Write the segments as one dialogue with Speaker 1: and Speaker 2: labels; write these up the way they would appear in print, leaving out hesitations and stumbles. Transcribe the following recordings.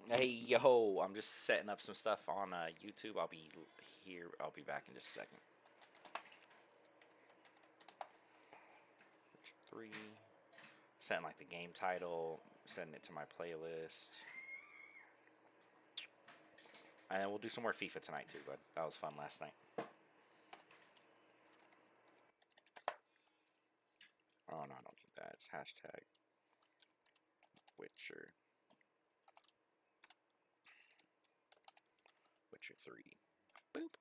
Speaker 1: Hey yo, I'm just setting up some stuff on YouTube. I'll be here. I'll be back in just a second. Three. Setting like the game title. Setting it to my playlist. And then we'll do some more FIFA tonight too, bud. That was fun last night. Oh no, I don't need that. It's hashtag Witcher. Witcher 3. Boop.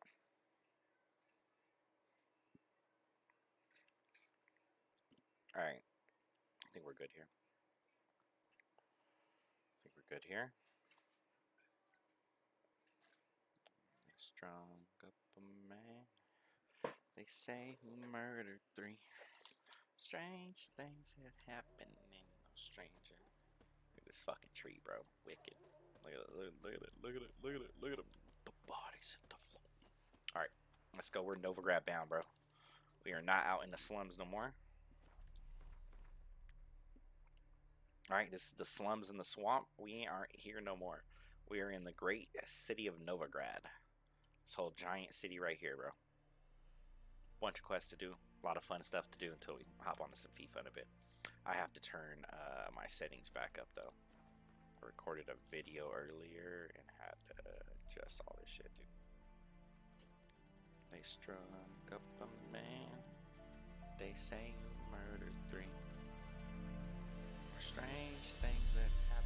Speaker 1: Alright. I think we're good here. Strong up a man. They say who murdered 3. Strange things that happen in no stranger. Look at this fucking tree, bro. Wicked. Look at it. Look at it. Look at it. Look at it. Look at it. The bodies at the floor. Alright. Let's go. We're NOVIGRAD bound, bro. We are not out in the slums no more. Alright. This is the slums in the swamp. We aren't here no more. We are in the great city of NOVIGRAD. This whole giant city right here, bro. Bunch of quests to do. A lot of fun stuff to do until we hop onto some FIFA in a bit. I have to turn my settings back up though. I recorded a video earlier and had to adjust all this shit, dude. They struck up a man. They say you murdered 3. Strange things that happen.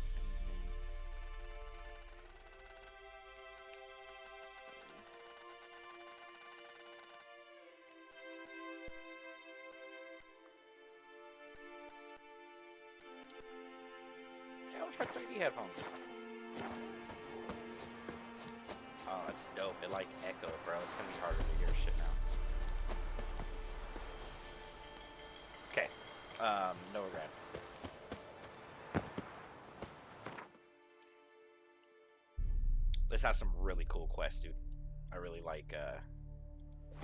Speaker 1: Yeah, I'll try 3D headphones. Oh, that's dope. It like echo, bro. It's gonna be harder to hear shit now. Okay. NOVIGRAD. This has some really cool quests, dude. I really like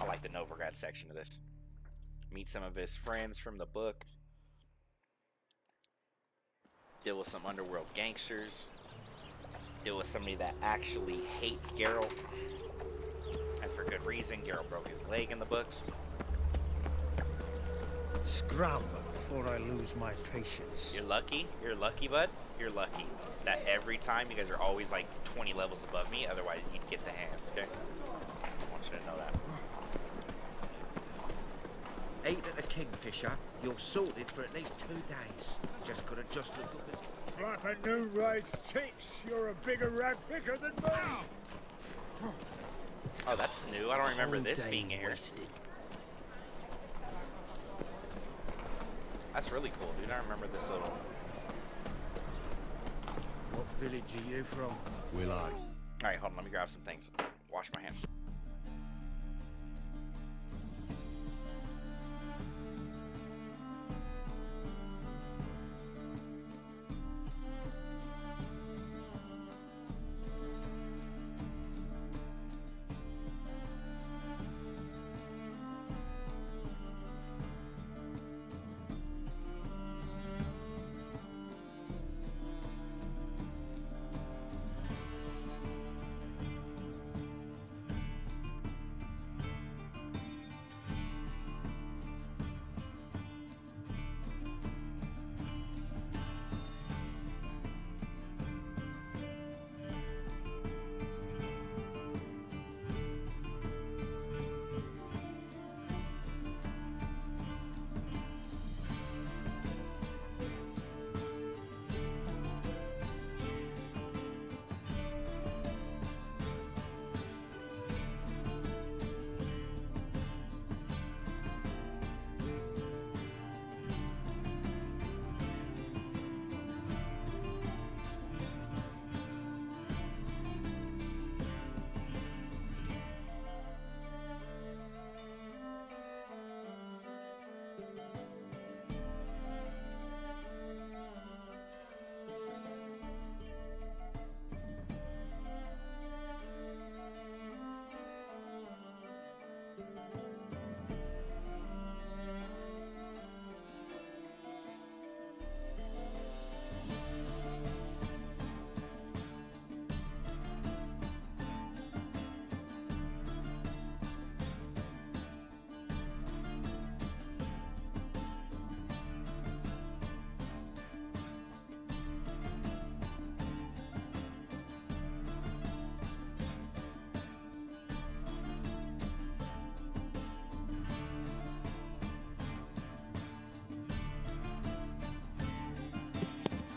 Speaker 1: I like the NOVIGRAD section of this. Meet some of his friends from the book. Deal with some underworld gangsters. Deal with somebody that actually hates Geralt. And for good reason. Geralt broke his leg in the books.
Speaker 2: Scram before I lose my patience.
Speaker 1: You're lucky, bud. You're lucky that every time you guys are always like 20 levels above me. Otherwise, you'd get the hands, okay? I want you to know that.
Speaker 3: 8 at the Kingfisher, you're sorted for at least 2 days. Just gotta just look up and...
Speaker 2: Flapping new rice chicks, you're a bigger rag picker than me!
Speaker 1: Oh, that's new. I don't remember this being here.
Speaker 3: Wasted.
Speaker 1: That's really cool, dude. I remember this little...
Speaker 2: What village are you from?
Speaker 4: Will I?
Speaker 1: Alright, hold on. Let me grab some things. Wash my hands.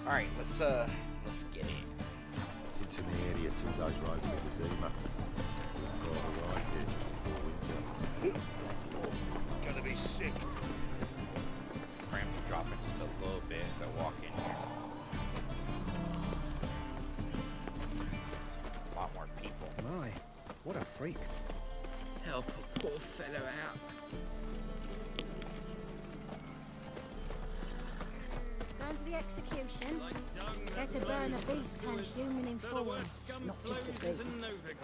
Speaker 1: Alright, let's get it.
Speaker 4: It's into the area to those road figures, Ema. We've got arrived here just before winter.
Speaker 2: Oh, gonna be sick.
Speaker 1: Frames are dropping just a little bit as I walk in here. A lot more people.
Speaker 5: My, what a freak.
Speaker 3: Help a poor fellow out.
Speaker 6: Going to the execution. They're to burn a beast turned human in form. Not just a beast.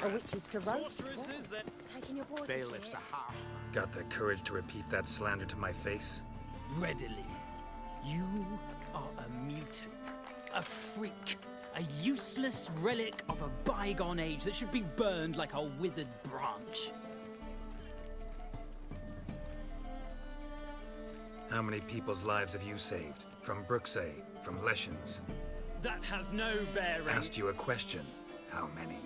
Speaker 6: A witch is to roast as well. Taking your board to see
Speaker 3: Bailiffs
Speaker 6: it.
Speaker 3: are harsh.
Speaker 5: Got the courage to repeat that slander to my face?
Speaker 7: Readily. You are a mutant, a freak, a useless relic of a bygone age that should be burned like a withered branch.
Speaker 5: How many people's lives have you saved? From Brooksay, from Leshens?
Speaker 7: That has no bearing.
Speaker 5: Asked you a question. How many?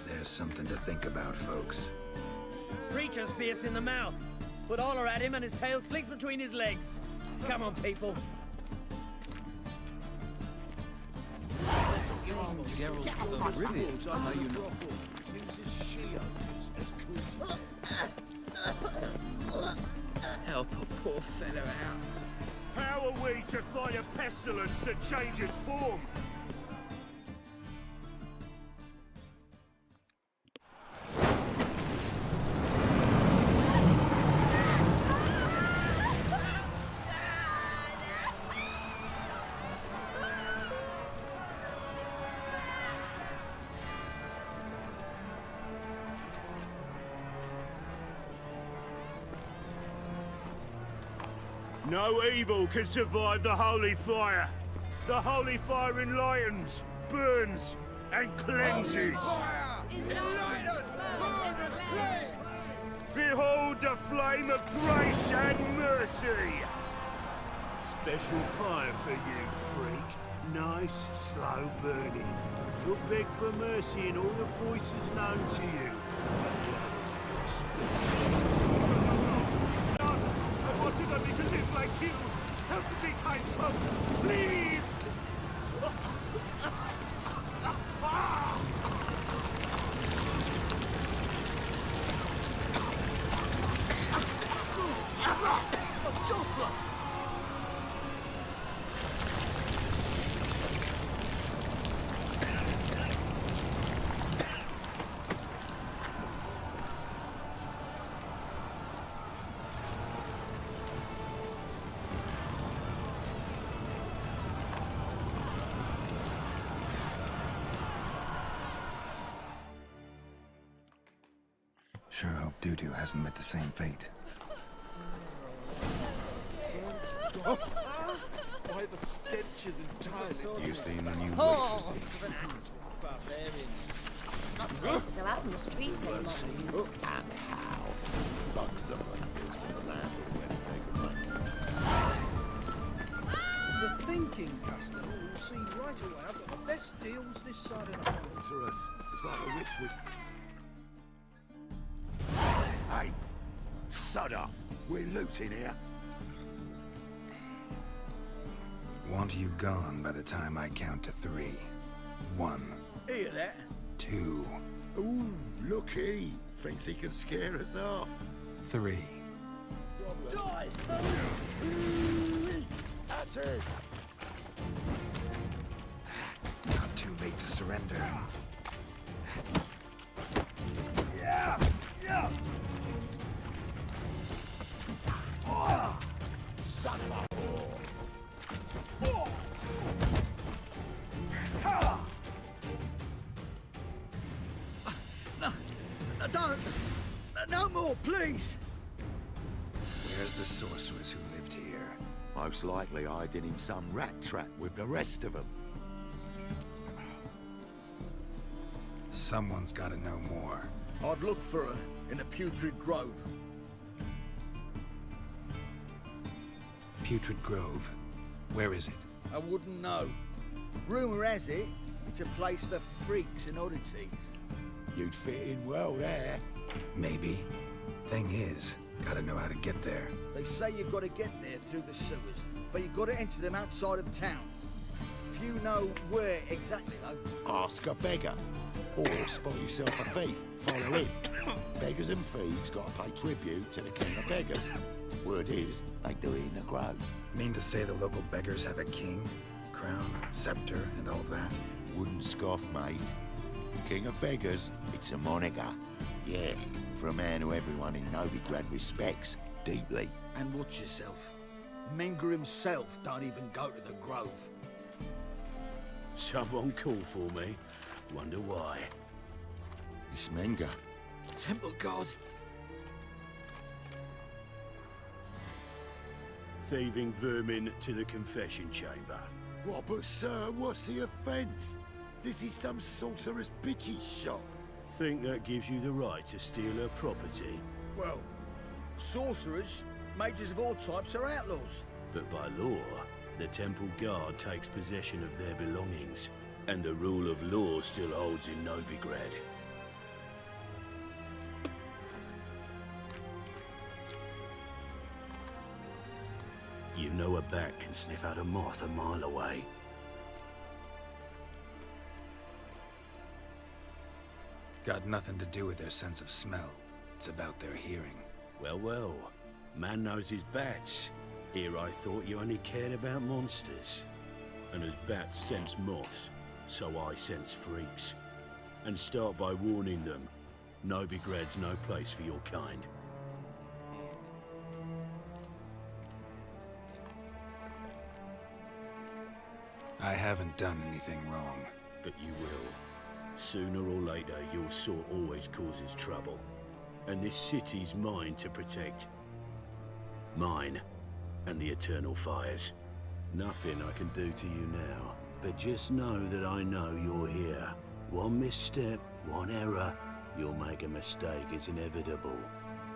Speaker 5: There's something to think about, folks.
Speaker 8: Creature's fierce in the mouth, but holler at him and his tail slicks between his legs. Come on, people.
Speaker 2: Brilliant. I know you know. Uses shields as cruisers.
Speaker 3: Help a poor fellow out.
Speaker 2: How are we to fight a pestilence that changes form? No evil can survive the holy fire. The holy fire enlightens, burns, and cleanses. Behold the flame of grace and mercy. Special fire for you, freak. Nice, slow burning. You'll beg for mercy in all the voices known to you. I wanted only to live like you. Help me, kind folk, please!
Speaker 5: Sure hope Doo-Doo hasn't met the same fate.
Speaker 2: Why the stench is entirely...
Speaker 4: You've seen the new
Speaker 6: Oh.
Speaker 4: waitresses.
Speaker 6: It's not safe to go out on the streets anymore.
Speaker 4: And how buxom places from the land already taken right.
Speaker 5: The thinking customer will see right away I've got the best deals this side of the pond.
Speaker 4: For us, it's like a witch would... Hey, sod off. We're looting here.
Speaker 5: Want you gone by the time I count to 3. 1,
Speaker 3: Hear that?
Speaker 5: 2,
Speaker 4: Ooh, looky. Thinks he can scare us off.
Speaker 5: 3.
Speaker 3: Die,
Speaker 4: That's it.
Speaker 5: Not too late to surrender.
Speaker 2: Yeah! Yeah!
Speaker 4: Son of a whore.
Speaker 3: Don't! No more, please!
Speaker 5: Where's the sorceress who lived here?
Speaker 4: Most likely hiding in some rat trap with the rest of them.
Speaker 5: Someone's gotta know more.
Speaker 3: I'd look for her in a putrid grove.
Speaker 5: Putrid Grove. Where is it?
Speaker 3: I wouldn't know. Rumour has it, it's a place for freaks and oddities.
Speaker 4: You'd fit in well there.
Speaker 5: Maybe. Thing is,
Speaker 9: Gotta know how to get there.
Speaker 5: They say you've got to get there through the sewers, but you've got to enter them outside of town. Few know where exactly, though.
Speaker 4: Ask a beggar. Or spot yourself a thief. Follow him. Beggars and thieves got to pay tribute to the king of beggars. Word is, they do it in the grove.
Speaker 9: Mean to say the local beggars have a king, crown, scepter, and all that?
Speaker 4: Wouldn't scoff, mate. King of beggars, it's a moniker. Yeah, for a man who everyone in Novigrad respects deeply.
Speaker 5: And watch yourself. Menger himself don't even go to the grove.
Speaker 2: Someone called for me. Wonder why.
Speaker 4: It's Menger.
Speaker 5: Temple God.
Speaker 2: Thieving vermin to the confession chamber.
Speaker 4: What, but sir, what's the offence? This is some sorcerer's bitchy shop.
Speaker 2: Think that gives you the right to steal her property?
Speaker 5: Well, sorcerers, mages of all types are outlaws.
Speaker 2: But by law, the temple guard takes possession of their belongings, and the rule of law still holds in Novigrad. You know a bat can sniff out a moth a mile away.
Speaker 9: Got nothing to do with their sense of smell. It's about their hearing.
Speaker 2: Well, well. Man knows his bats. Here I thought you only cared about monsters. And as bats sense moths, so I sense freaks. And start by warning them, Novigrad's no place for your kind.
Speaker 9: I haven't done anything wrong.
Speaker 2: But you will. Sooner or later, your sort always causes trouble. And this city's mine to protect. Mine and the eternal fires. Nothing I can do to you now, but just know that I know you're here. One misstep, one error, you'll make a mistake, it's inevitable.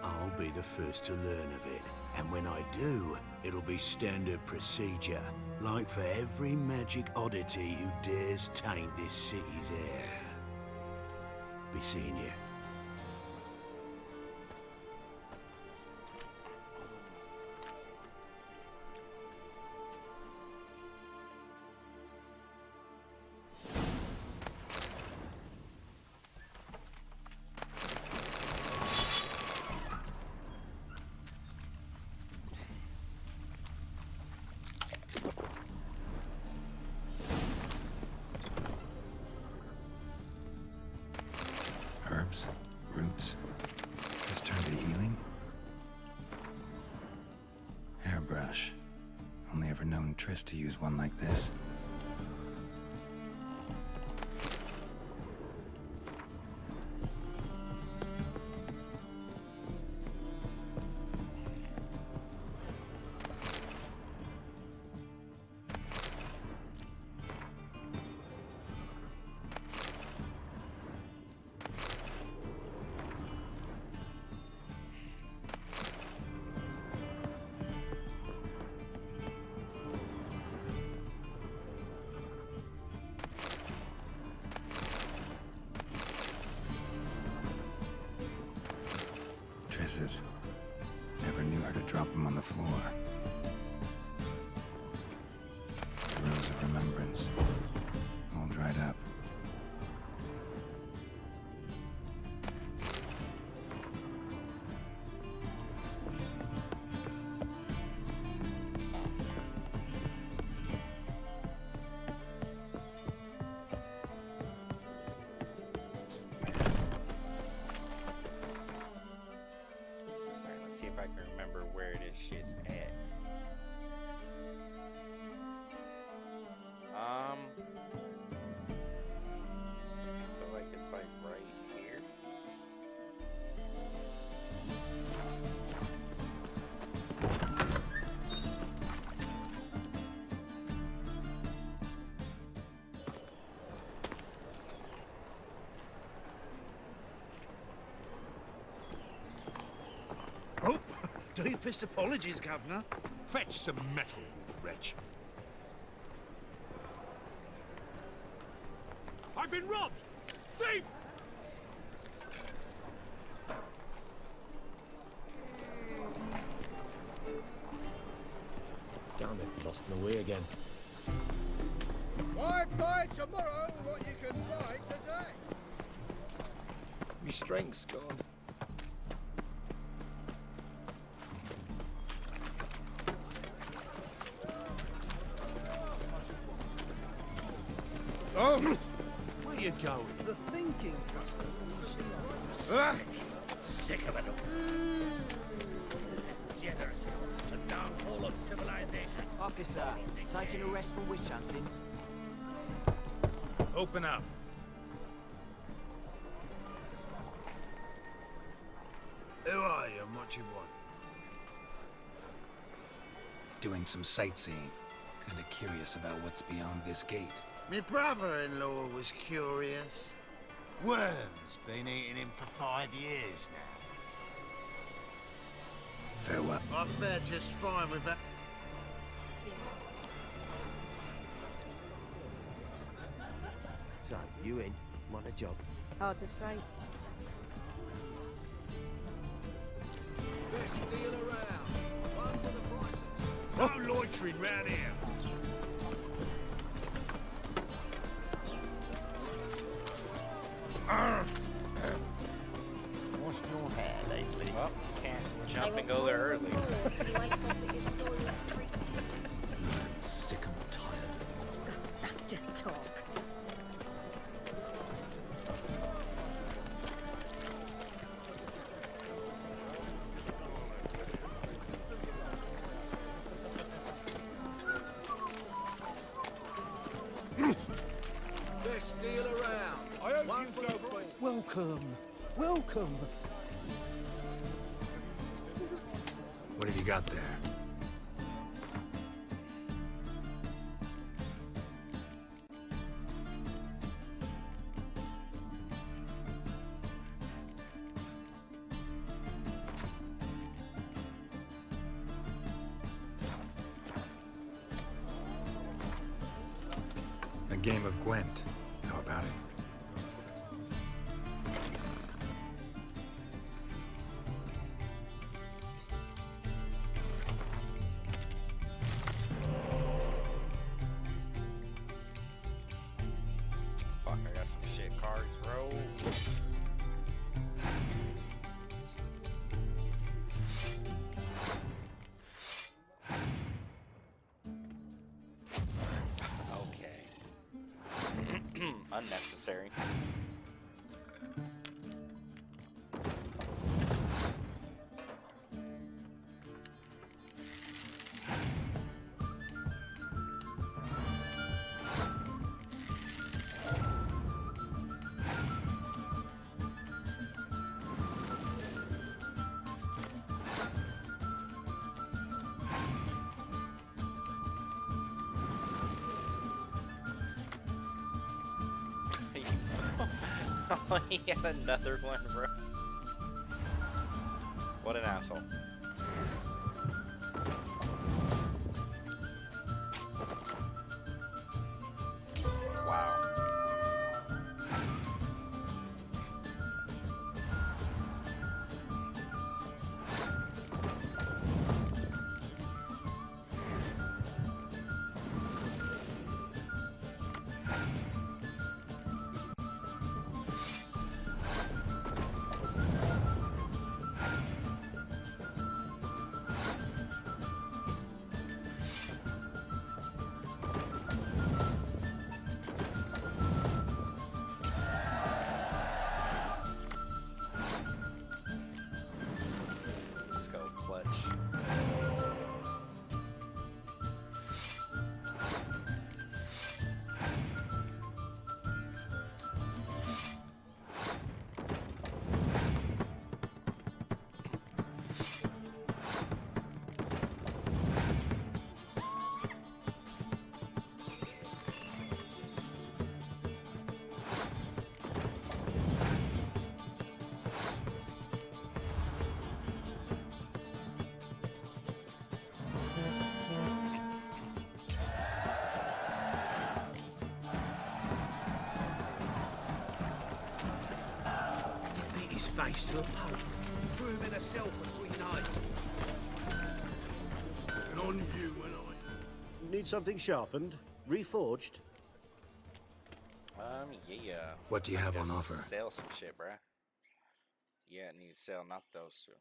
Speaker 2: I'll be the first to learn of it, and when I do, it'll be standard procedure, like for every magic oddity who dares taint this city's air. Be seeing you.
Speaker 9: Herbs, roots, just turn to healing. Hairbrush. Only ever known Triss to use one like this. Trisses. Never knew how to drop them on the floor. The rose of remembrance. All dried up.
Speaker 1: Alright, let's see if I can remember where this shit's at. I feel like it's like right here.
Speaker 2: Oh, deepest apologies, Governor. Fetch some metal, you wretch. I've been robbed! Thief!
Speaker 10: again.
Speaker 5: Why buy tomorrow what you can buy today?
Speaker 10: My strength's gone.
Speaker 2: Oh! Where you going?
Speaker 5: The thinking custom will see right.
Speaker 2: Sick of it all. Degeneracy. The downfall of civilization.
Speaker 7: Officer, taking a rest from witch hunting.
Speaker 9: Open up.
Speaker 2: Who are you and what you want?
Speaker 9: Doing some sightseeing. Kinda curious about what's beyond this gate.
Speaker 2: My brother-in-law was curious. Worms been eating him for 5 years now.
Speaker 9: Farewell.
Speaker 2: I fare just fine with that.
Speaker 10: So, you in? Want a job?
Speaker 6: Hard to say.
Speaker 5: Best deal around. One for the prices.
Speaker 2: No loitering round here.
Speaker 4: What's your hair lately?
Speaker 1: Well, can't jump and go there early.
Speaker 10: I'm sick and tired.
Speaker 6: That's just talk.
Speaker 5: Best deal around.
Speaker 2: I hope
Speaker 5: One
Speaker 2: you
Speaker 5: for
Speaker 2: go
Speaker 5: the prices.
Speaker 4: Welcome. Welcome.
Speaker 9: What have you got there? A game of Gwent. How about it?
Speaker 1: Fuck, I got some shit cards, bro. Okay. Unnecessary. Oh, he had another one, bro. What an asshole. Wow. Let's go, clutch.
Speaker 2: Beat his face to a post. Threw him in a cell for 3 nights. And on you and I.
Speaker 10: Need something sharpened? Reforged?
Speaker 1: Yeah.
Speaker 9: What do you have on
Speaker 1: Just
Speaker 9: offer?
Speaker 1: Sell some shit, bruh. Yeah, I need to sell not those two.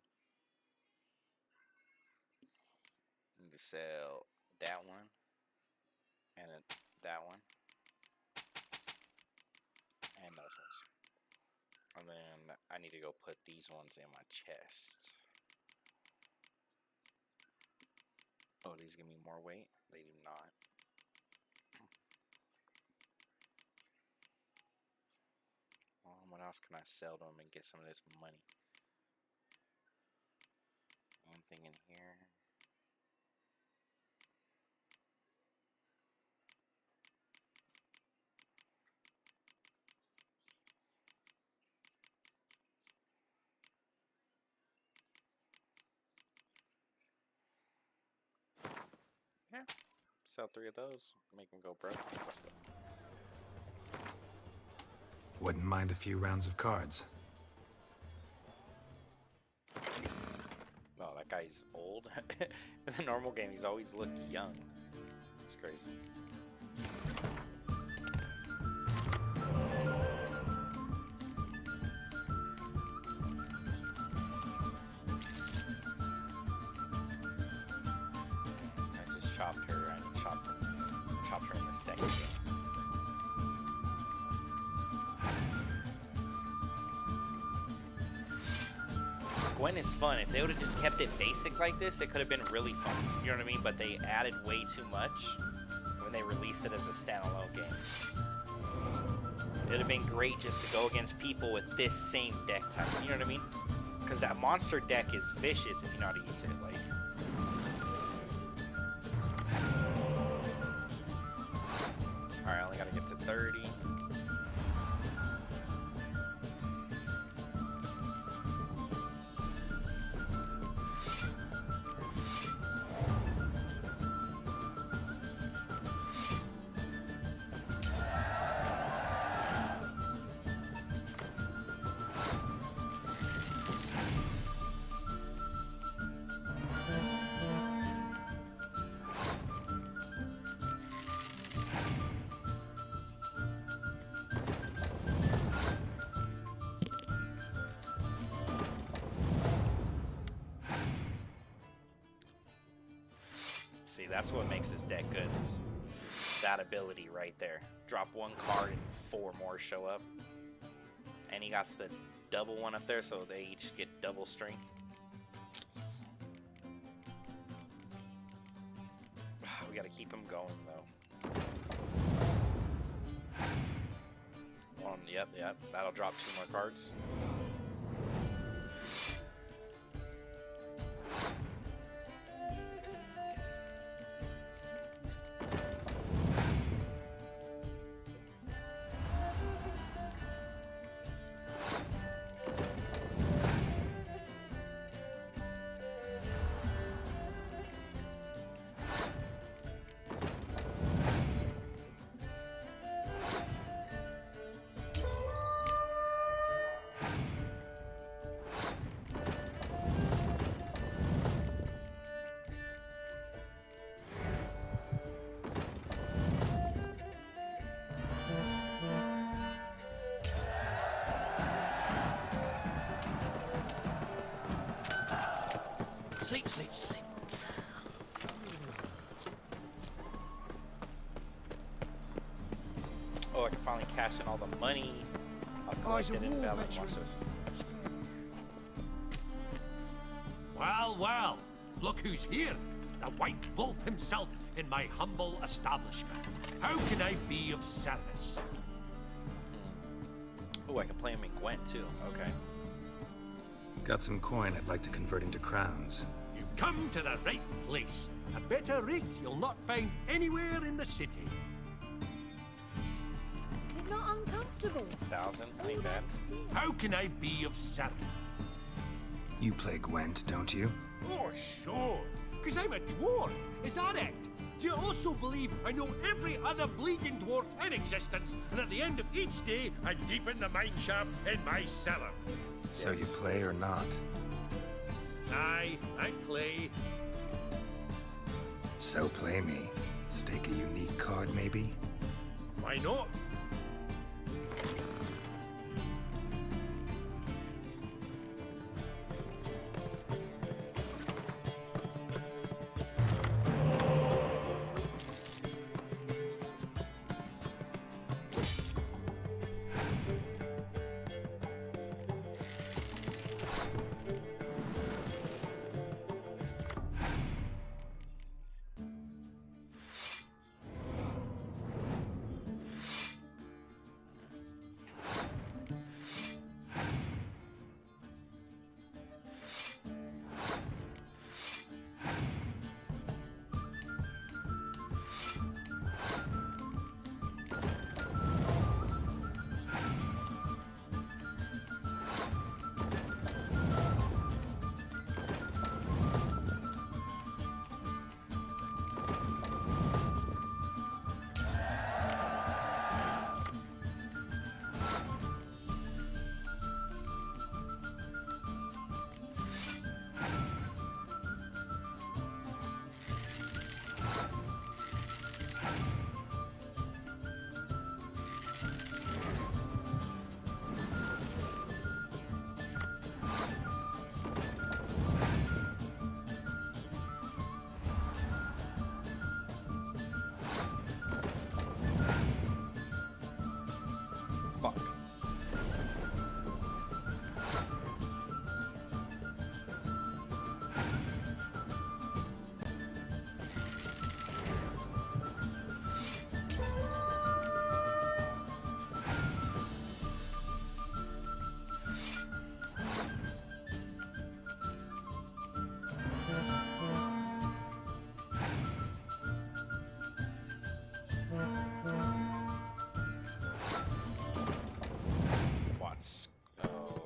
Speaker 1: Need to sell that one and that one and those ones. And then I need to go put these ones in my chest. Oh, these give me more weight? They do not. What else can I sell to them and get some of this money? One thing in here. Yeah. Sell 3 of those. Make them go broke. Let's go.
Speaker 9: Wouldn't mind a few rounds of cards.
Speaker 1: No, that guy's old. In the normal game, he's always looked young. It's crazy. I just chopped her. I chopped her in the second game. Gwen is fun. If they would have just kept it basic like this, it could have been really fun. You know what I mean? But they added way too much when they released it as a standalone game. It would have been great just to go against people with this same deck type. You know what I mean? Because that monster deck is vicious if you know how to use it. Like, alright, I only gotta get to 30. See, that's what makes this deck good, is that ability right there. Drop one card and 4 more show up. And he got the double one up there, so they each get double strength. We gotta keep him going, though. One, yep, that'll drop 2 more cards.
Speaker 8: Sleep, sleep, sleep.
Speaker 1: Oh, I can finally cash in all the money I've collected in Battle of Monsters.
Speaker 11: Well, well, look who's here. The White Wolf himself in my humble establishment. How can I be of service?
Speaker 1: Oh, I can play him in Gwent too. Okay.
Speaker 9: Got some coin I'd like to convert into crowns.
Speaker 11: You've come to the right place. A better rate you'll not find anywhere in the city.
Speaker 6: Is it not uncomfortable?
Speaker 1: 1,000,
Speaker 6: Oh,
Speaker 1: ain't bad.
Speaker 6: that's it.
Speaker 11: How can I be of service?
Speaker 9: You play Gwent, don't you?
Speaker 11: Oh, sure. Because I'm a dwarf. Is that it? Do you also believe I know every other bleeding dwarf in existence, and at the end of each day, I deepen the mine shaft in my cellar?
Speaker 9: So you play or not?
Speaker 11: Aye, I play.
Speaker 9: So play me. Stake a unique card, maybe?
Speaker 11: Why not?
Speaker 1: Fuck. Let's go.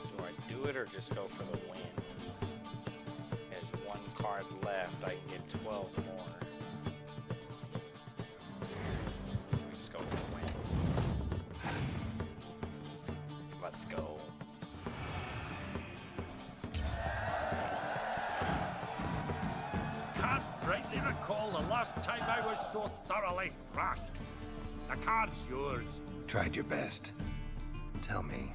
Speaker 1: Do I do it or just go for the win? There's one card left. I can get 12 more. We just go for the win. Let's go.
Speaker 11: Can't rightly recall the last time I was so thoroughly thrashed. The card's yours.
Speaker 9: Tried your best. Tell me,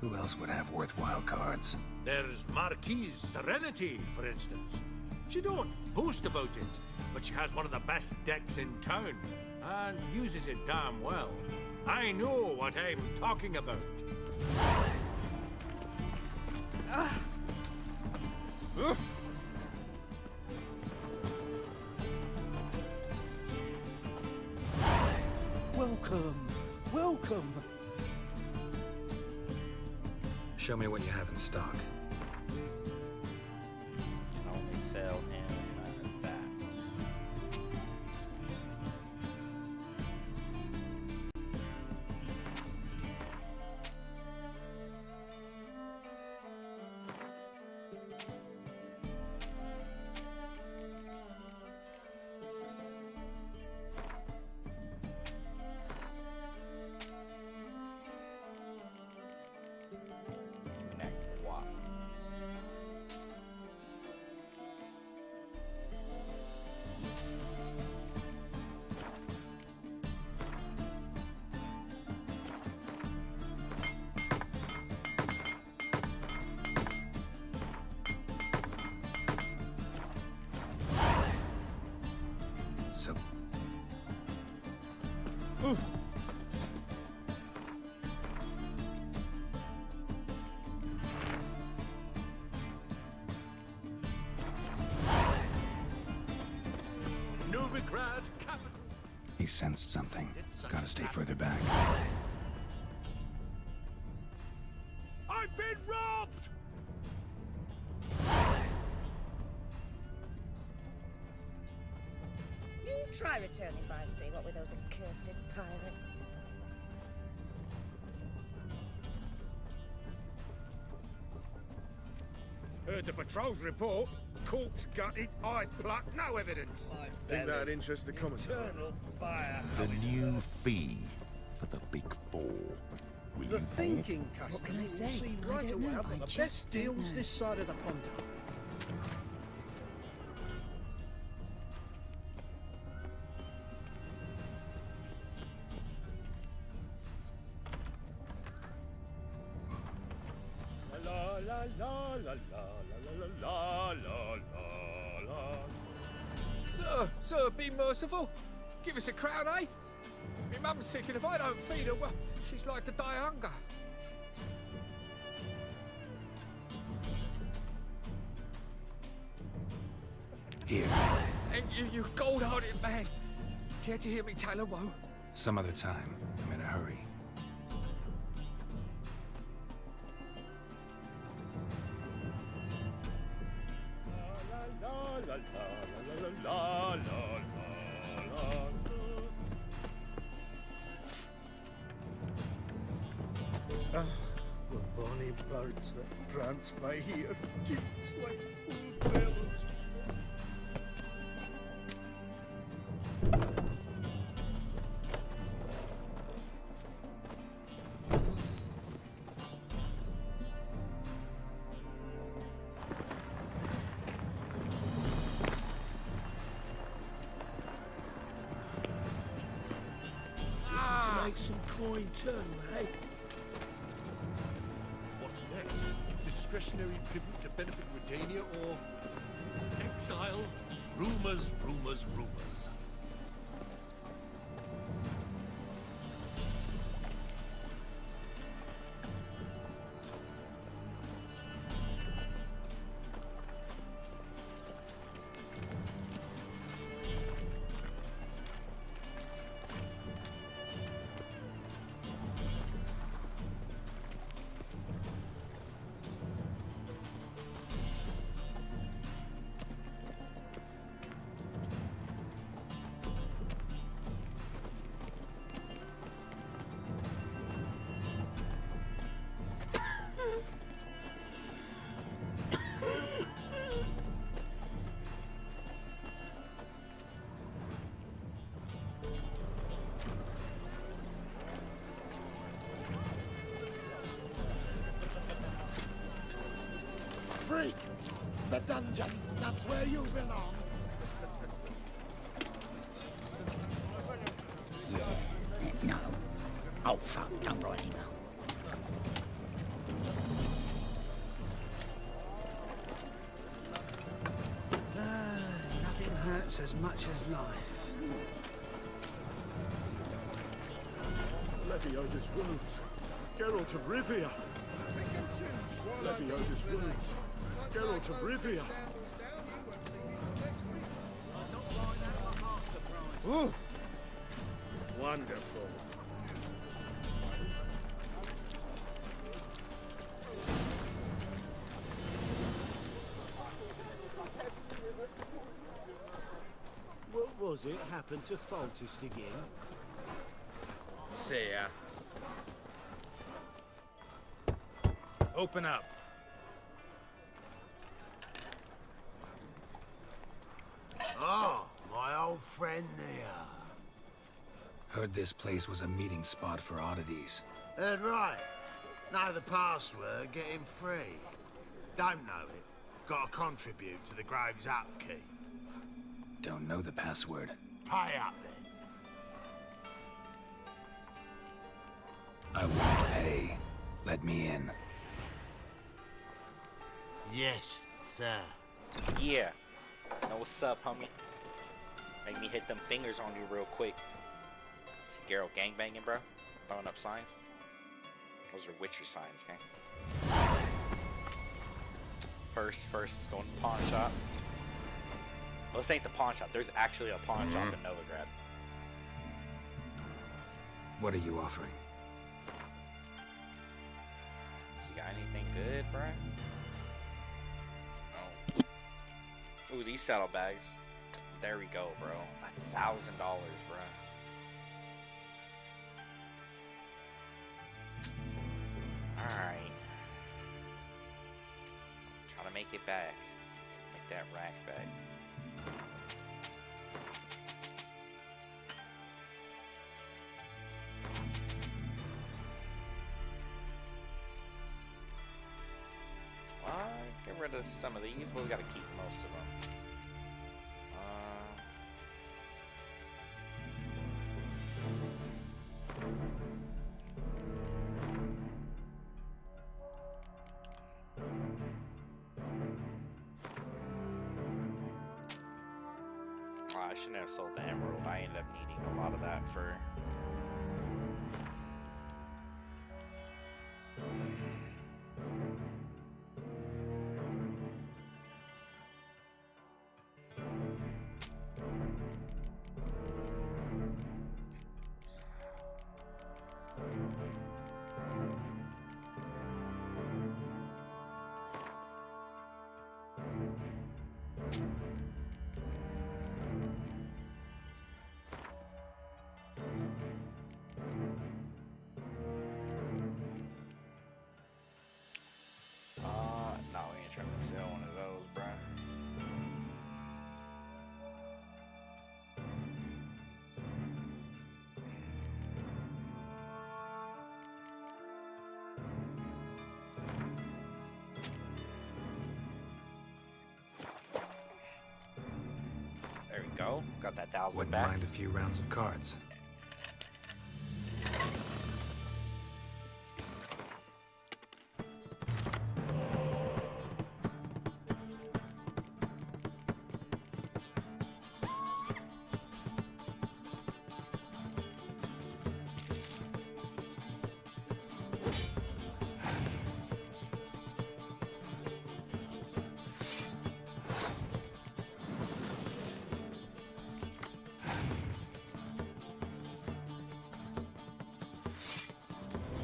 Speaker 9: who else would have worthwhile cards?
Speaker 11: There's Marquise Serenity, for instance. She don't boast about it, but she has one of the best decks in town, and uses it damn well. I know what I'm talking about.
Speaker 5: Welcome, welcome.
Speaker 9: Show me what you have in stock.
Speaker 1: Can only sell him that. Connect what?
Speaker 9: So,
Speaker 11: Novigrad capital.
Speaker 9: he sensed something. Gotta stay further back.
Speaker 11: I've been robbed!
Speaker 6: You try returning by sea, what with those accursed pirates.
Speaker 11: Heard the patrol's report. Corpse gutted, eyes plucked, no evidence.
Speaker 12: Think that'd interest the commissar.
Speaker 10: The new fee.
Speaker 4: for the big four. Will
Speaker 5: The
Speaker 4: you
Speaker 5: thinking customer
Speaker 6: can I
Speaker 5: will
Speaker 6: say?
Speaker 5: see
Speaker 6: I
Speaker 5: right
Speaker 6: don't
Speaker 5: away
Speaker 6: know.
Speaker 5: I've got
Speaker 6: I
Speaker 5: the
Speaker 6: just
Speaker 5: best
Speaker 6: don't
Speaker 5: deals
Speaker 6: know.
Speaker 5: this side of the pond.
Speaker 11: La la la la la la la la la la.
Speaker 12: Sir, be merciful. Give us a crown, eh? My mum's sick, and if I don't feed her, well, she's like to die of hunger.
Speaker 9: Here,
Speaker 12: And you gold-hearted man. Care to hear me tell a woe?
Speaker 9: some other time. I'm in a hurry.
Speaker 11: La la la la la la la la.
Speaker 5: Ah, the bonny birds that prance by here, teach like full bellows.
Speaker 2: To make some coin too, eh?
Speaker 11: What next? Discretionary tribute to benefit Redania or exile? Rumors, rumors, rumors.
Speaker 4: freak! The dungeon, that's where you belong.
Speaker 13: No. Oh, fuck, don't write email.
Speaker 2: Nothing hurts as much as life.
Speaker 11: Leviosa's wounds. Geralt of Rivia. Leviosa's wounds. Geralt of Rivia.
Speaker 10: Ooh. Wonderful.
Speaker 2: What was it happened to Foltest again?
Speaker 10: See ya.
Speaker 14: Open up.
Speaker 10: Oh, my old friend there.
Speaker 9: Heard this place was a meeting spot for oddities.
Speaker 10: Heard right. Know the password, get him free. Don't know it. Gotta contribute to the Grave's upkeep.
Speaker 9: Don't know the password.
Speaker 10: Pay up then.
Speaker 9: I won't pay. Let me in.
Speaker 10: Yes, sir.
Speaker 1: Yeah. Know what's up, homie? Make me hit them fingers on you real quick. See Geralt gangbanging, bro? Throwing up signs. Those are Witcher signs, gang. First is going to the pawn shop. Well, this ain't the pawn shop. There's actually a pawn shop in Novigrad.
Speaker 9: What are you offering?
Speaker 1: You got anything good, bro? Oh. Ooh, these saddlebags. There we go, bro. $1,000, bro. Alright. Trying to make it back. Make that rack back. rid of some of these, but we gotta keep most of them. I shouldn't have sold the emerald. I ended up needing a lot of that for... No, we ain't trying to sell one of those, bruh. There we go. Got that 1,000
Speaker 9: Wouldn't
Speaker 1: back.
Speaker 9: mind a few rounds of cards.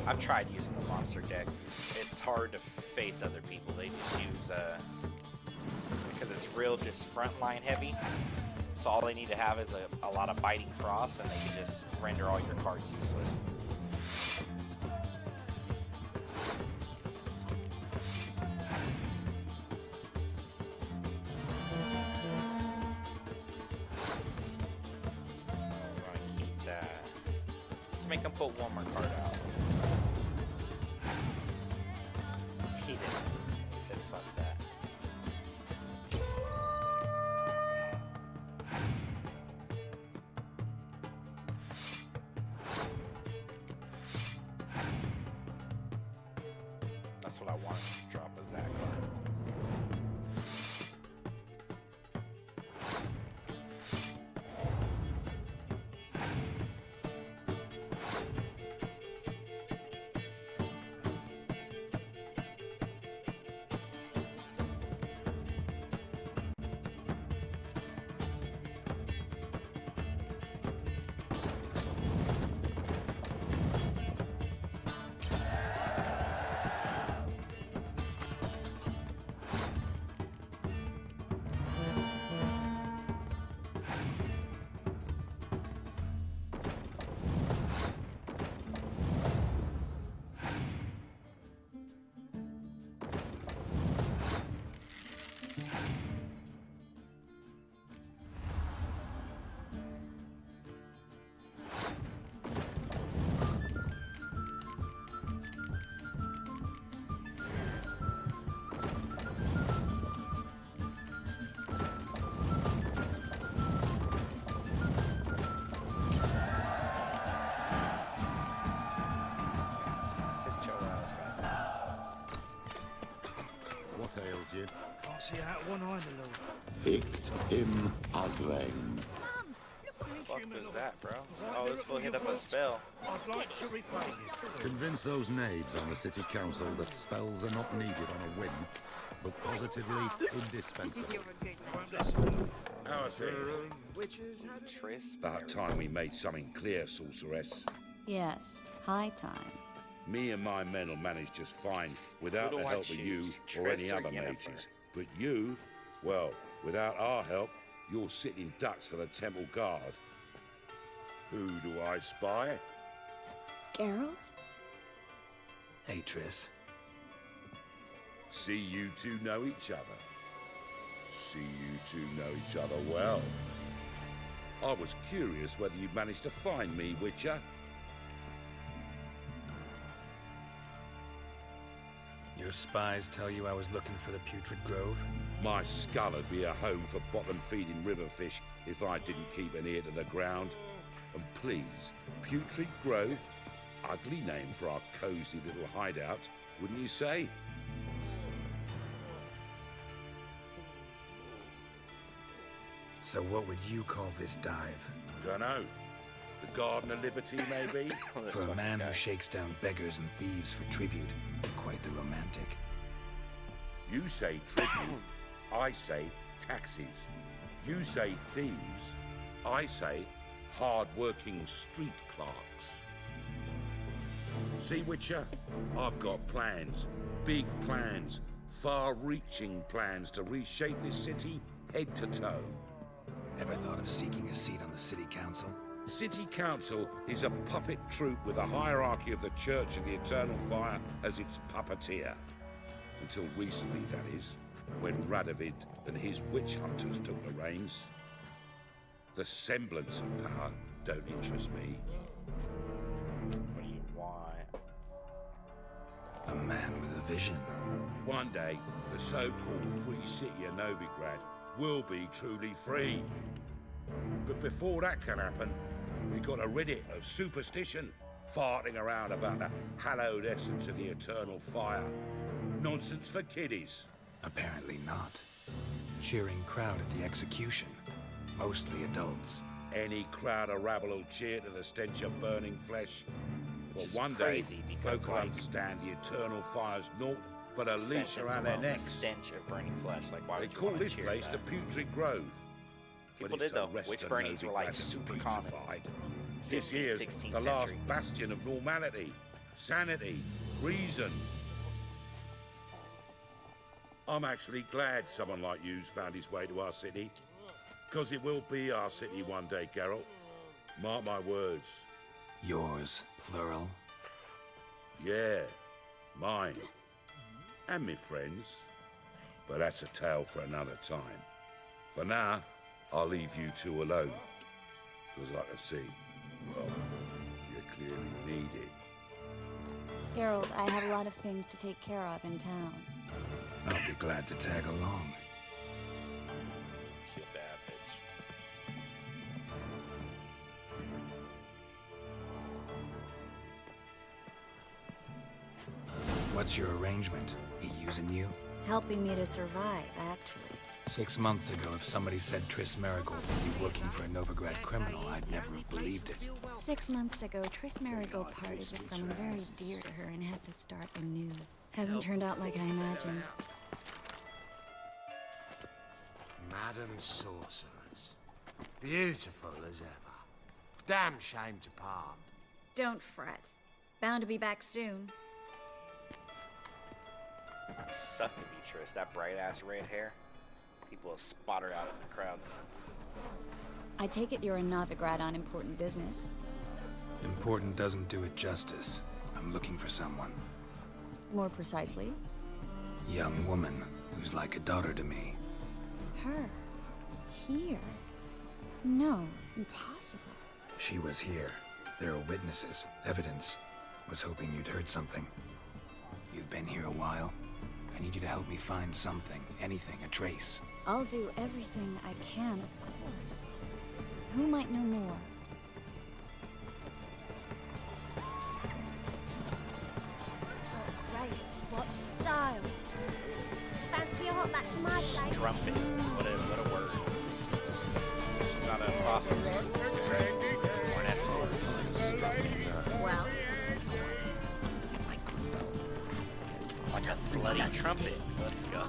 Speaker 1: I've tried using the monster deck. It's hard to face other people. They just use, because it's real just frontline heavy. So all they need to have is a lot of biting frost, and they can just render all your cards useless. I'm gonna keep that. Let's make them put one more card out. He didn't. He said, fuck that. That's what I wanted to drop as that card.
Speaker 4: What ails you?
Speaker 2: Can't see out one eye, my lord.
Speaker 4: Picked him Adrein.
Speaker 1: What the fuck was that, bro? Oh, this will hit up a spell.
Speaker 2: I'd like to repay you.
Speaker 4: Convince those knaves on the city council that spells are not needed on a whim, but positively indispensable.
Speaker 10: How are things?
Speaker 5: Witches had a...
Speaker 1: Tris.
Speaker 10: About time we made something clear, sorceress.
Speaker 15: Yes, high time.
Speaker 10: Me and my men will manage just fine without
Speaker 1: Who
Speaker 10: the
Speaker 1: do I
Speaker 10: help of you
Speaker 1: choose,
Speaker 10: or
Speaker 1: Tris
Speaker 10: any
Speaker 1: or
Speaker 10: other
Speaker 1: Yennefer?
Speaker 10: mages. But you, well, without our help, you're sitting ducks for the temple guard. Who do I spy?
Speaker 15: Geralt?
Speaker 9: Hey, Triss.
Speaker 10: See you two know each other. See you two know each other well. I was curious whether you'd managed to find me, Witcher.
Speaker 9: You're Your spies tell you I was looking for the Putrid Grove?
Speaker 10: My skull would be a home for bottom-feeding river fish if I didn't keep an ear to the ground. And please, Putrid Grove? Ugly name for our cosy little hideout, wouldn't you say?
Speaker 9: So what would you call this dive?
Speaker 10: Dunno. The Garden of Liberty, maybe?
Speaker 9: For a man who shakes down beggars and thieves for tribute, quite the romantic.
Speaker 10: You say tribute, I say taxes. You say thieves, I say hard-working street clerks. See, Witcher? I've got plans. Big plans. Far-reaching plans to reshape this city head to toe.
Speaker 9: Ever thought of seeking a seat on the city council?
Speaker 10: City Council is a puppet troupe with a hierarchy of the Church of the Eternal Fire as its puppeteer. Until recently, that is, when Radovid and his witch hunters took the reins. The semblance of power don't interest me.
Speaker 1: What do you want?
Speaker 9: A man with a vision.
Speaker 10: One day, the so-called free city of Novigrad will be truly free. But before that can happen, we got to rid it of superstition, farting around about the hallowed essence of the eternal fire. Nonsense for kiddies.
Speaker 9: Apparently not. Cheering crowd at the execution. Mostly adults.
Speaker 10: Any crowd of rabble will cheer to the stench of burning flesh. But one day, folk will understand the eternal fire's naught but a leash around their necks.
Speaker 1: The stench of burning flesh. Like, why
Speaker 10: They
Speaker 1: would you
Speaker 10: call
Speaker 1: want to
Speaker 10: this
Speaker 1: cheer
Speaker 10: place
Speaker 1: that?
Speaker 10: the Putrid Grove.
Speaker 1: People did though. Witch burnings were like super common. 15th,
Speaker 10: This here's
Speaker 1: 16th
Speaker 10: the last
Speaker 1: century.
Speaker 10: bastion of normality, sanity, reason. I'm actually glad someone like you's found his way to our city. Because it will be our city one day, Geralt. Mark my words.
Speaker 9: Yours, plural.
Speaker 10: Yeah, mine. And me friends. But that's a tale for another time. For now, I'll leave you two alone. Because I can see, well, you clearly need it.
Speaker 15: Geralt, I have a lot of things to take care of in town.
Speaker 9: I'll be glad to tag along.
Speaker 1: She a bad bitch.
Speaker 9: What's your arrangement? He using you?
Speaker 15: Helping me to survive, actually.
Speaker 9: 6 months ago, if somebody said Triss Marigold would be working for a Novigrad criminal, I'd never have believed it.
Speaker 15: 6 months ago, Triss Marigold parted with someone very dear to her and had to start anew. Hasn't turned out like I imagined.
Speaker 11: Madam Sorceress. Beautiful as ever. Damn shame to part.
Speaker 15: Don't fret. Bound to be back soon.
Speaker 1: Suck to be Triss. That bright ass red hair. People will spot her out in the crowd.
Speaker 15: I take it you're in Novigrad on important business.
Speaker 9: Important doesn't do it justice. I'm looking for someone.
Speaker 15: More precisely?
Speaker 9: Young woman who's like a daughter to me.
Speaker 15: Her. Here. No, impossible.
Speaker 9: She was here. There are witnesses, evidence. Was hoping you'd heard something. You've been here a while. I need you to help me find something, anything, a trace.
Speaker 15: I'll do everything I can, of course. Who might know more?
Speaker 6: Grace, what style? Fancy a hot back to my place?
Speaker 1: Strumpet. What a word. She's not a prostitute. Or an escort. She's a strumpet.
Speaker 15: Well,
Speaker 1: Like a slutty trumpet. Let's go.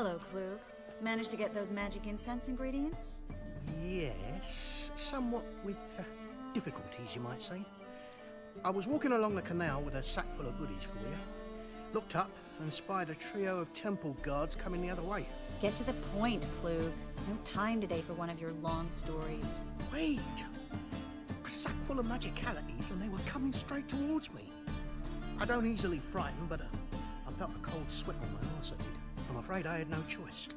Speaker 15: hello, Klug. Managed to get those magic incense ingredients?
Speaker 16: Yes, somewhat with difficulties, you might say. I was walking along the canal with a sack full of goodies for you. Looked up and spied a trio of temple guards coming the other way.
Speaker 15: Get to the point, Klug. No time today for one of your long stories.
Speaker 16: Wait! A sack full of magicalities and they were coming straight towards me. I don't easily frighten, but a felt a cold sweat on my arse, I did. I'm afraid I had no choice.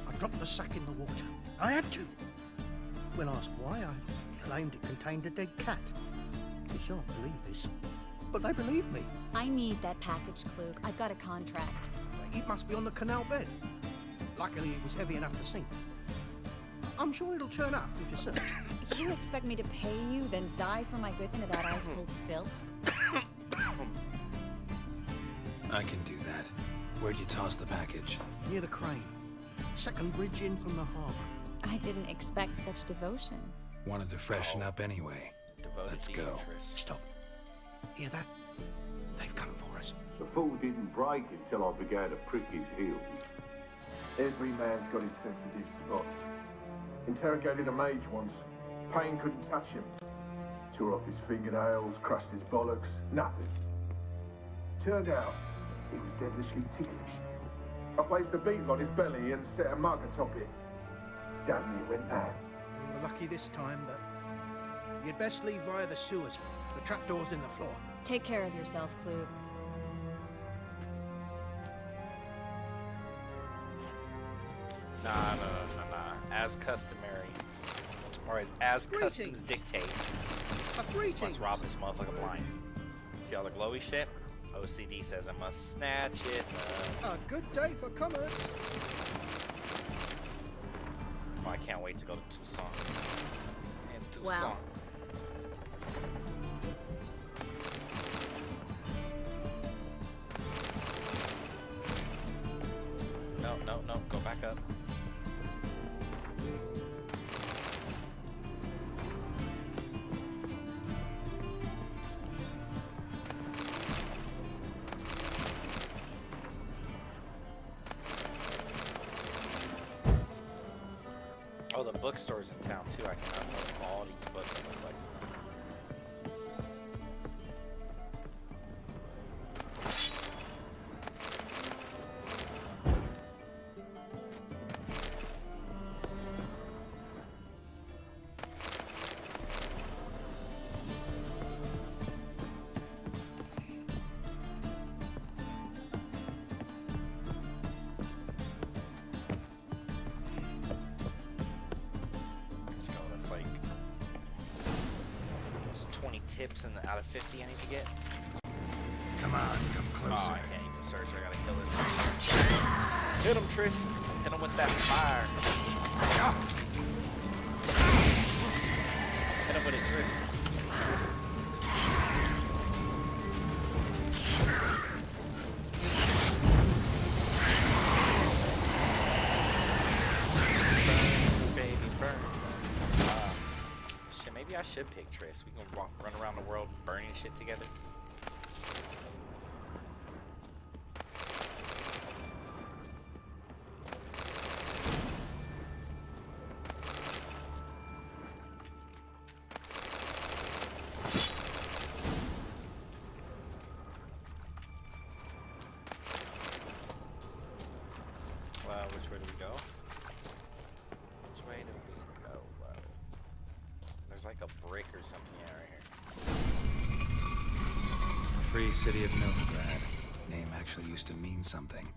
Speaker 16: I dropped the sack in the water. I had to. When asked why, I claimed it contained a dead cat. You shan't believe this, but they believed me.
Speaker 15: I need that package, Klug. I've got a contract.
Speaker 16: It must be on the canal bed. Luckily, it was heavy enough to sink. I'm sure it'll turn up if you search.
Speaker 15: You expect me to pay you, then dive for my goods into that ice-cold filth?
Speaker 9: I can do that. Where'd you toss the package?
Speaker 16: Near the crane. Second bridge in from the harbour.
Speaker 15: I didn't expect such devotion.
Speaker 9: Wanted to freshen up anyway. Let's go.
Speaker 16: Stop. Hear that? They've come for us.
Speaker 17: The fool didn't break until I began to prick his heels.
Speaker 18: Every man's got his sensitive spots. Interrogated a mage once. Pain couldn't touch him. Tore off his fingernails, crushed his bollocks, nothing. Turned out, he was devilishly ticklish. I placed a beetle on his belly and set a mug atop it. Damn near went mad.
Speaker 16: We were lucky this time, but you'd best leave via the sewers. The trapdoor's in the floor.
Speaker 15: Take care of yourself, Klug.
Speaker 1: Nah. As customary, or as customs dictate, let's rob this motherfucker blind. See all the glowy shit? OCD says I must snatch it.
Speaker 16: A good day for commerce.
Speaker 1: Oh, I can't wait to go to Tucson. And Tucson.
Speaker 15: Well.
Speaker 1: No, go back up. Oh, the bookstore's in town too. I can unload all these books I look like. Tips out of 50 I need to get.
Speaker 9: Come on, come closer.
Speaker 1: Oh, I can't even search. I gotta kill this. Hit him, Triss. Hit him with that fire. Hit him with it, Triss. Burn, baby, burn. Maybe I should pick Triss. We can run around the world burning shit together. Well, which way do we go? Which way do we go? There's like a brick or something right here.
Speaker 9: Free city of Novigrad. Name actually used to mean something.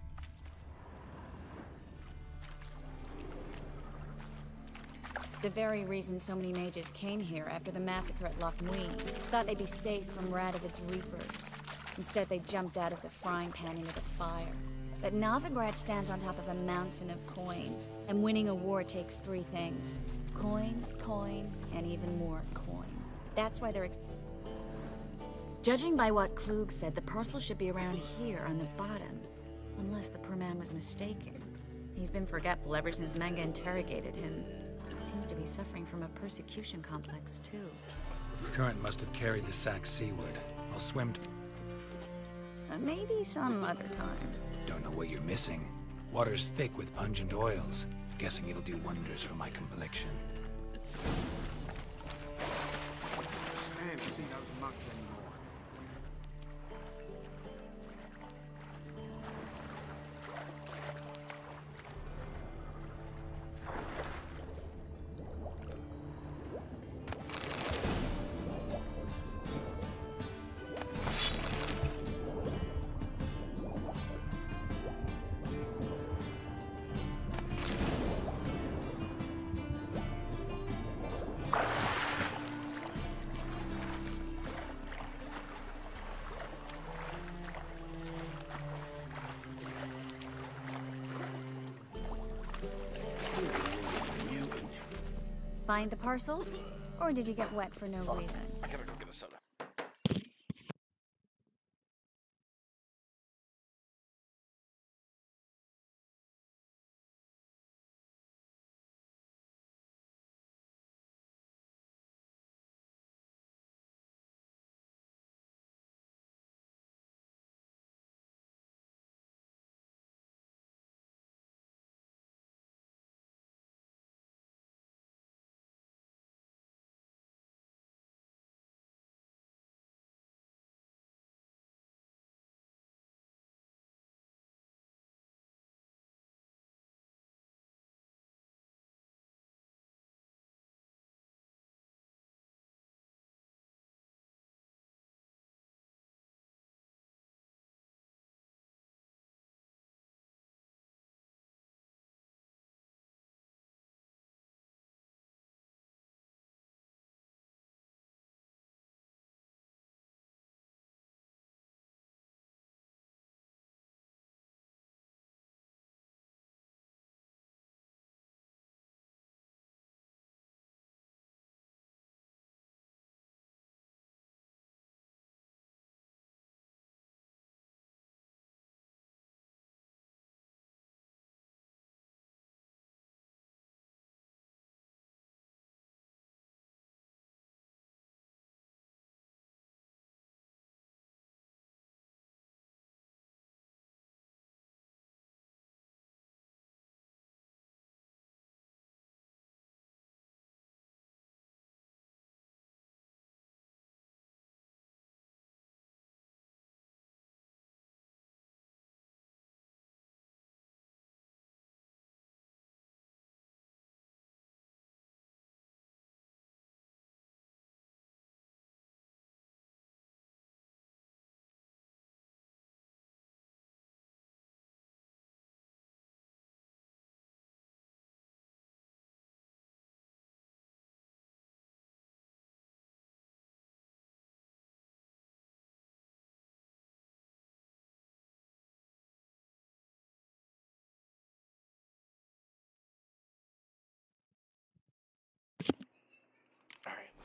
Speaker 15: The very reason so many mages came here after the massacre at Loch Muir. Thought they'd be safe from Radovid's reapers. Instead, they jumped out of the frying pan into the fire. But Novigrad stands on top of a mountain of coin, and winning a war takes three things. Coin, coin, and even more coin. That's why they're Judging by what Klug said, the parcel should be around here on the bottom. Unless the poor man was mistaken. He's been forgetful ever since Manga interrogated him. Seems to be suffering from a persecution complex, too.
Speaker 9: Current must have carried the sack seaward. I'll swim
Speaker 15: Maybe some other time.
Speaker 9: Don't know what you're missing. Water's thick with pungent oils. Guessing it'll do wonders for my complexion.
Speaker 12: Stand to see those mugs anymore.
Speaker 15: Find the parcel? Or did you get wet for no reason?
Speaker 1: I gotta go get a soda.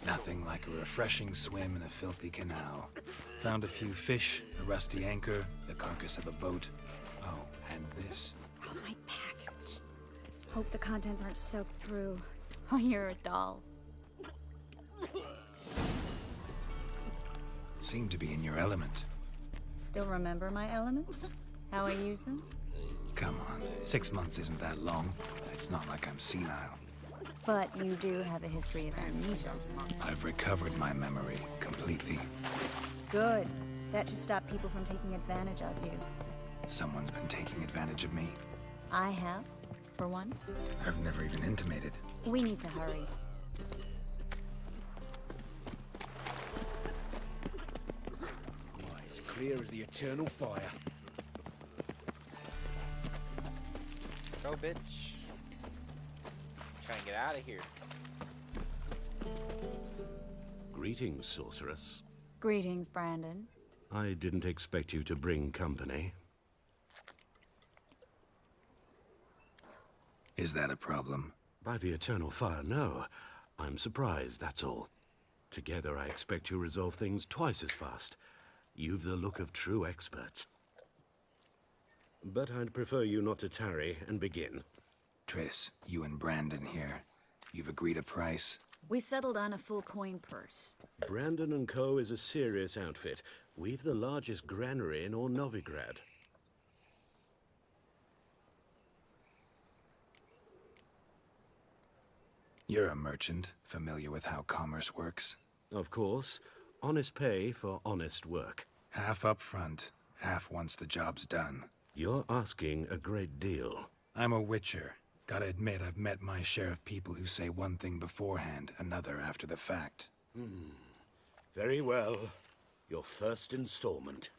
Speaker 9: Nothing like a refreshing swim in a filthy canal. Found a few fish, a rusty anchor, the carcass of a boat. Oh, and this.
Speaker 15: Oh, my package. Hope the contents aren't soaked through. Oh, you're a doll.
Speaker 9: Seem to be in your element.
Speaker 15: Still remember my elements? How I use them?
Speaker 9: Come on, 6 months isn't that long. It's not like I'm senile.
Speaker 15: But you do have a history of amnesia.
Speaker 9: I've recovered my memory completely.
Speaker 15: Good. That should stop people from taking advantage of you.
Speaker 9: Someone's been taking advantage of me.
Speaker 15: I have, for one.
Speaker 9: I've never even intimated.
Speaker 15: We need to hurry.
Speaker 11: Why, it's clear as the eternal fire.
Speaker 1: Go, bitch. Try and get out of here.
Speaker 10: Greetings, sorceress.
Speaker 15: Greetings, Brandon.
Speaker 10: I didn't expect you to bring company.
Speaker 9: Is that a problem?
Speaker 10: By the eternal fire, no. I'm surprised, that's all. Together, I expect you resolve things twice as fast. You've the look of true experts. But I'd prefer you not to tarry and begin.
Speaker 9: Triss, you and Brandon here. You've agreed a price?
Speaker 15: We settled on a full coin purse.
Speaker 10: Brandon and Co. is a serious outfit. We've the largest granary in all Novigrad.
Speaker 9: You're a merchant, familiar with how commerce works?
Speaker 10: Of course. Honest pay for honest work.
Speaker 9: Half up front, half once the job's done.
Speaker 10: You're asking a great deal.
Speaker 9: I'm a witcher. Gotta admit, I've met my share of people who say one thing beforehand, another after the fact.
Speaker 4: Very well. Your first installment.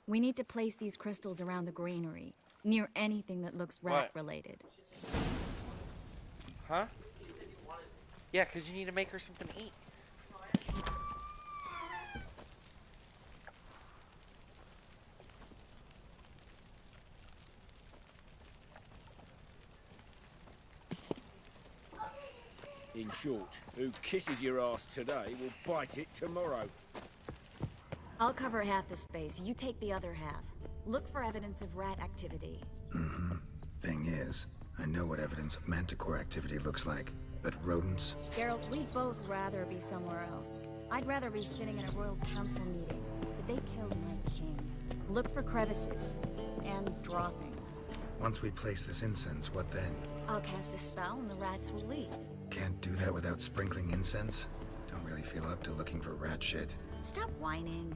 Speaker 15: We need to place these crystals around the granary, near anything that looks rat-related.
Speaker 1: Huh? Yeah, because you need to make her something to eat.
Speaker 11: In short, who kisses your ass today will bite it tomorrow.
Speaker 15: I'll cover half the space. You take the other half. Look for evidence of rat activity.
Speaker 9: Mm-hmm. Thing is, I know what evidence of manticore activity looks like, but rodents?
Speaker 15: Geralt, we'd both rather be somewhere else. I'd rather be sitting in a royal council meeting, but they killed my king. Look for crevices and droppings.
Speaker 9: Once we place this incense, what then?
Speaker 15: I'll cast a spell and the rats will leave.
Speaker 9: Can't do that without sprinkling incense? Don't really feel up to looking for rat shit.
Speaker 15: Stop whining.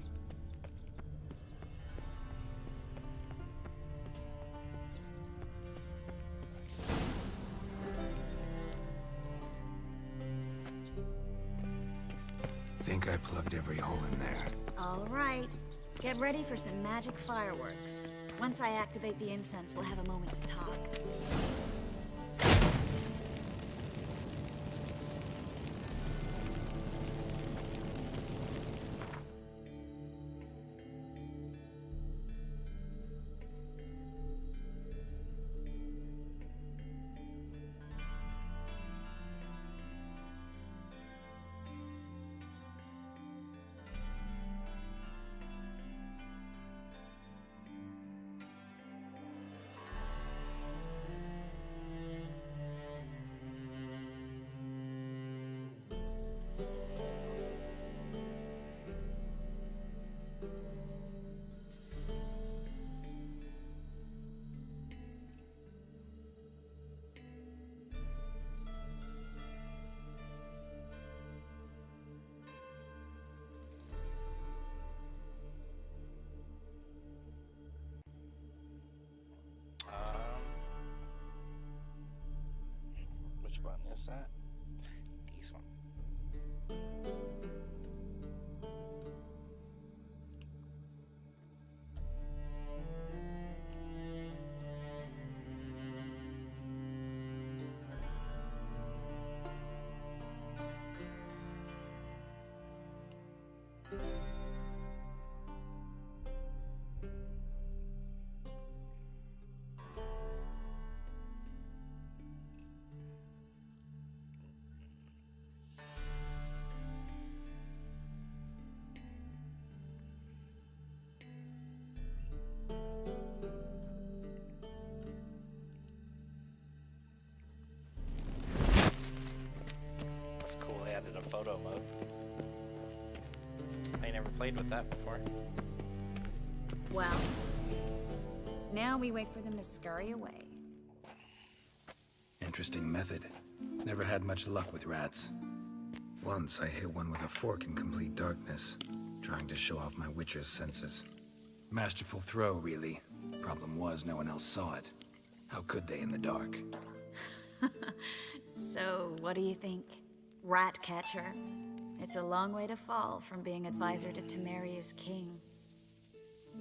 Speaker 9: Think I plugged every hole in there.
Speaker 15: All right. Get ready for some magic fireworks. Once I activate the incense, we'll have a moment to talk.
Speaker 1: Which button is that? This one. That's cool, they added a photo mode. I never played with that before.
Speaker 15: Well, now we wait for them to scurry away.
Speaker 9: Interesting method. Never had much luck with rats. Once I hit one with a fork in complete darkness, trying to show off my witcher's senses. Masterful throw, really. Problem was, no one else saw it. How could they in the dark?
Speaker 15: So, what do you think? Rat catcher? It's a long way to fall from being advisor to Temeria's king.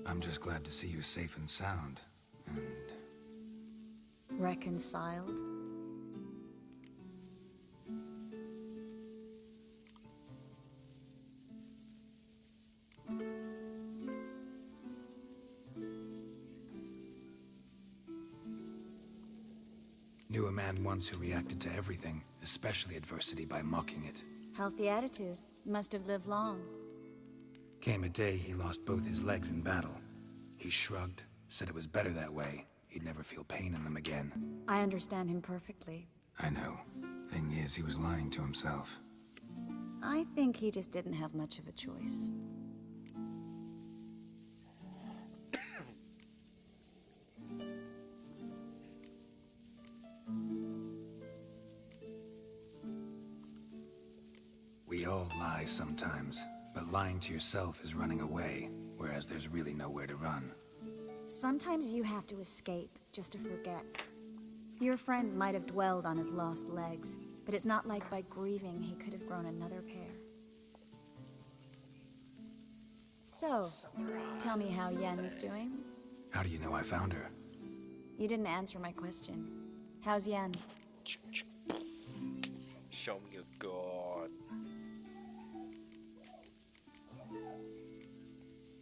Speaker 9: I'm just glad to see you safe and sound, and...
Speaker 15: Reconciled?
Speaker 9: Knew a man once who reacted to everything, especially adversity, by mocking it.
Speaker 15: Healthy attitude. Must have lived long.
Speaker 9: Came a day he lost both his legs in battle. He shrugged, said it was better that way. He'd never feel pain in them again.
Speaker 15: I understand him perfectly.
Speaker 9: I know. Thing is, he was lying to himself.
Speaker 15: I think he just didn't have much of a choice.
Speaker 9: We all lie sometimes, but lying to yourself is running away, whereas there's really nowhere to run.
Speaker 15: Sometimes you have to escape, just to forget. Your friend might have dwelled on his lost legs, but it's not like by grieving he could have grown another pair. So, tell me how Yen's doing?
Speaker 9: How do you know I found her?
Speaker 15: You didn't answer my question. How's Yen?
Speaker 1: Show me your god.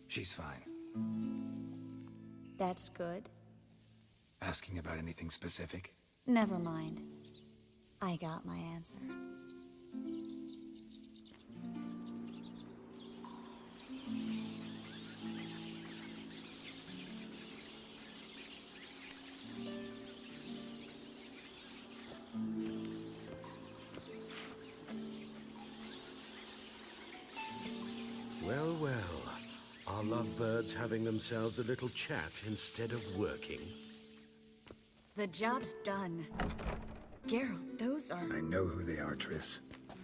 Speaker 9: She's fine.
Speaker 15: That's good.
Speaker 9: Asking about anything specific?
Speaker 15: Never mind. I got my answer.
Speaker 2: Well, well. Are lovebirds having themselves a little chat instead of working?
Speaker 15: The job's done. Geralt, those are...
Speaker 9: I know who they are, Triss.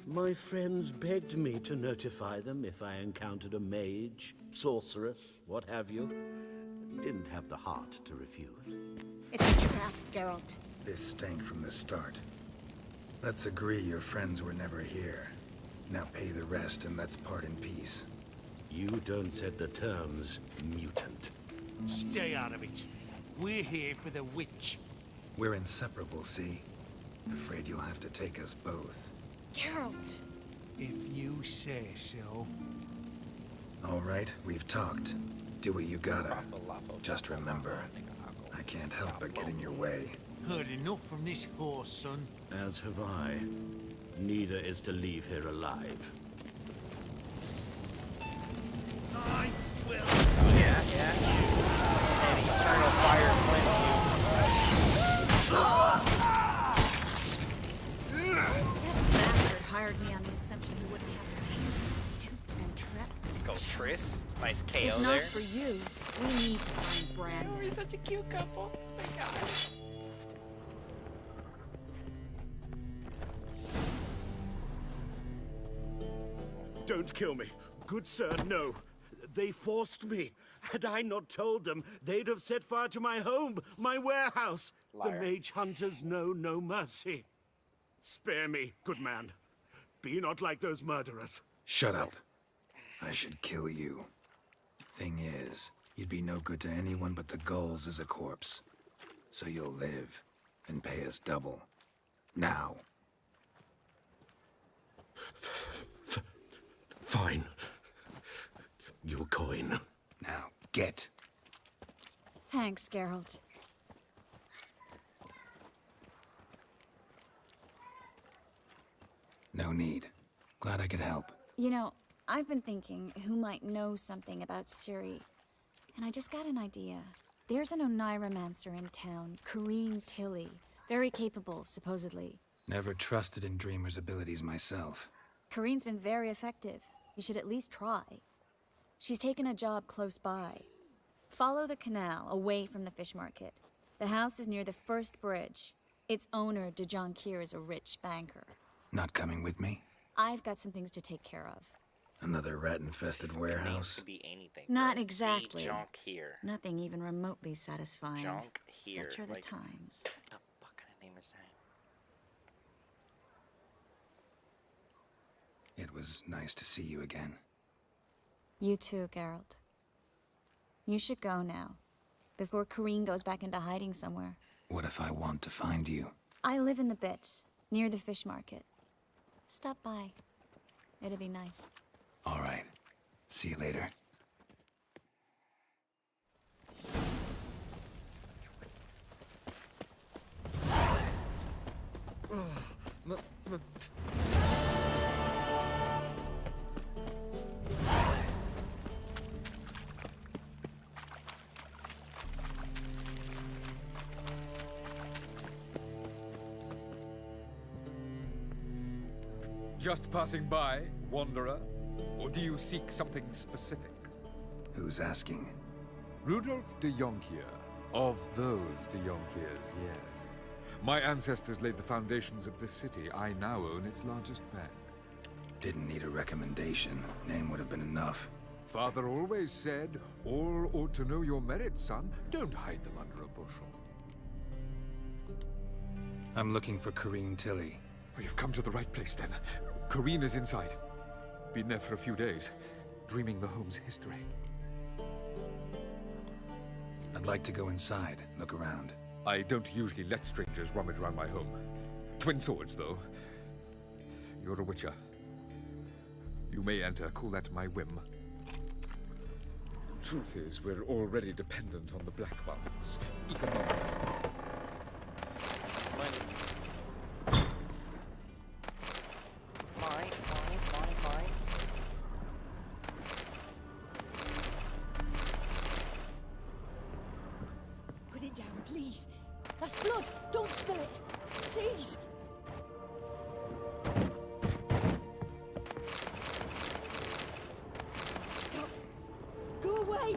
Speaker 2: My friends begged me to notify them if I encountered a mage, sorceress, what have you. Didn't have the heart to refuse.
Speaker 15: It's a trap, Geralt.
Speaker 9: This stank from the start. Let's agree your friends were never here. Now pay the rest and let's part in peace.
Speaker 2: You don't set the terms, mutant.
Speaker 11: Stay out of it. We're here for the witch.
Speaker 9: We're inseparable, see? Afraid you'll have to take us both.
Speaker 15: Geralt!
Speaker 11: If you say so.
Speaker 9: All right, we've talked. Do what you gotta. Just remember, I can't help but get in your way.
Speaker 11: Heard enough from this horse, son.
Speaker 2: As have I. Neither is to leave here alive.
Speaker 11: I will.
Speaker 1: Yeah. And eternal fire
Speaker 15: That bastard hired me on the assumption he wouldn't have to pay. Duped and trapped.
Speaker 1: Let's go, Triss. Nice KO
Speaker 15: If
Speaker 1: there.
Speaker 15: not for you, we need to find Brad.
Speaker 1: We're such a cute couple. Oh my god.
Speaker 2: Don't kill me. Good sir, no. They forced me. Had I not told them, they'd have set fire to my home, my warehouse.
Speaker 1: Liar.
Speaker 2: The mage hunters know no mercy. Spare me, good man. Be not like those murderers.
Speaker 9: Shut up. I should kill you. Thing is, you'd be no good to anyone but the gulls as a corpse. So you'll live and pay us double. Now.
Speaker 2: Fine. Your coin.
Speaker 9: Now, get.
Speaker 15: Thanks, Geralt.
Speaker 9: No need. Glad I could help.
Speaker 15: You know, I've been thinking who might know something about Ciri. And I just got an idea. There's an Oneiromancer in town, Corrine Tilly. Very capable, supposedly.
Speaker 9: Never trusted in Dreamer's abilities myself.
Speaker 15: Corrine's been very effective. You should at least try. She's taken a job close by. Follow the canal, away from the fish market. The house is near the first bridge. Its owner, De Jonquier, is a rich banker.
Speaker 9: Not coming with me?
Speaker 15: I've got some things to take care of.
Speaker 9: Another rat-infested warehouse?
Speaker 1: Could be anything.
Speaker 15: Not
Speaker 1: bro.
Speaker 15: exactly.
Speaker 1: Junk here.
Speaker 15: Nothing even remotely satisfying.
Speaker 1: Junk here.
Speaker 15: Such are the
Speaker 1: like,
Speaker 15: times.
Speaker 1: What the fuck kind of name is that?
Speaker 9: It was nice to see you again.
Speaker 15: You too, Geralt. You should go now, before Corrine goes back into hiding somewhere.
Speaker 9: What if I want to find you?
Speaker 15: I live in the Bits, near the fish market. Stop by. It'll be nice.
Speaker 9: All right. See you later.
Speaker 12: Just passing by, wanderer? Or do you seek something specific?
Speaker 9: Who's asking?
Speaker 12: Rudolf de Jonquier. Of those de Jonquiers, yes. My ancestors laid the foundations of this city. I now own its largest bank.
Speaker 9: Didn't need a recommendation. Name would have been enough.
Speaker 12: Father always said, all ought to know your merits, son. Don't hide them under a bushel.
Speaker 9: I'm looking for Corrine Tilly.
Speaker 12: Oh, you've come to the right place, then. Corrine is inside. Been there for a few days, dreaming the home's history.
Speaker 9: I'd like to go inside, look around.
Speaker 12: I don't usually let strangers rummage around my home. Twin swords, though. You're a witcher. You may enter, call that my whim. Truth is, we're already dependent on the Black Ones. Even though...
Speaker 6: That's blood! Don't spill it! Please! Stop! Go away!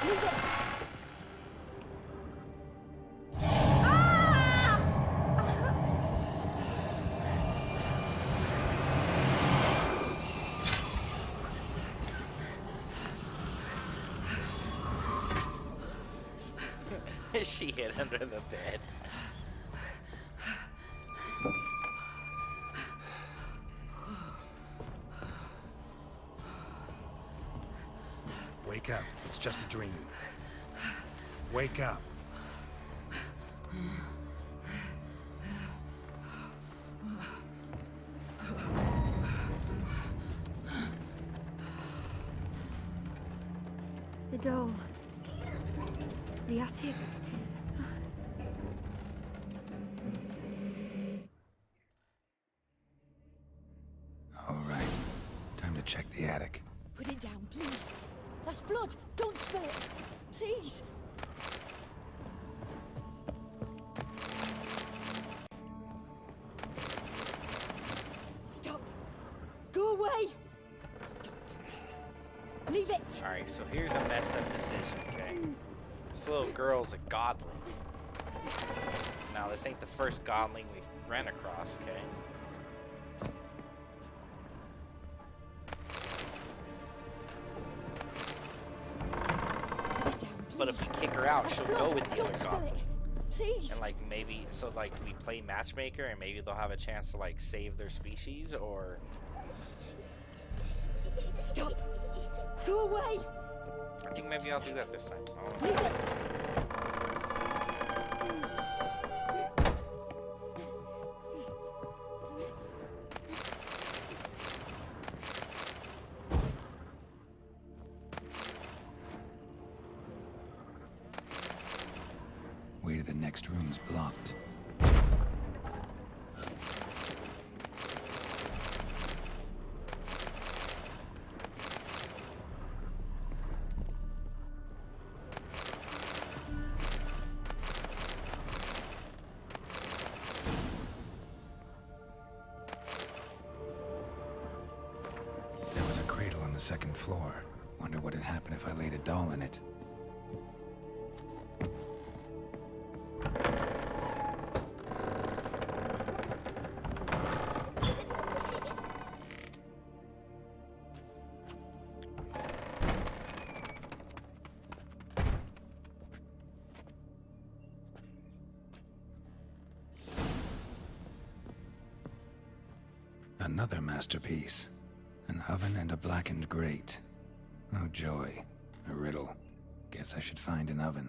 Speaker 6: Leave it!
Speaker 1: She hid under the bed.
Speaker 9: Wake up. It's just a dream. Wake up.
Speaker 6: The door. The attic.
Speaker 9: All right. Time to check the attic.
Speaker 6: Put it down, please. That's blood. Don't spill it. Please. Stop. Go away. Don't do that. Leave it.
Speaker 1: Alright, so here's a messed up decision, okay? This little girl's a godling. Now, this ain't the first godling we've ran across, okay? But if we kick her out, she'll go with the other godling.
Speaker 6: Please.
Speaker 1: And like maybe, so like we play matchmaker and maybe they'll have a chance to like save their species or...
Speaker 6: Stop. Go away.
Speaker 1: I think maybe I'll do that this time. I wanna
Speaker 6: Leave
Speaker 1: see.
Speaker 6: it.
Speaker 9: Way to the next room's blocked. There was a cradle on the second floor. Wonder what'd happen if I laid a doll in it. Another masterpiece. An oven and a blackened grate. Oh joy. A riddle. Guess I should find an oven.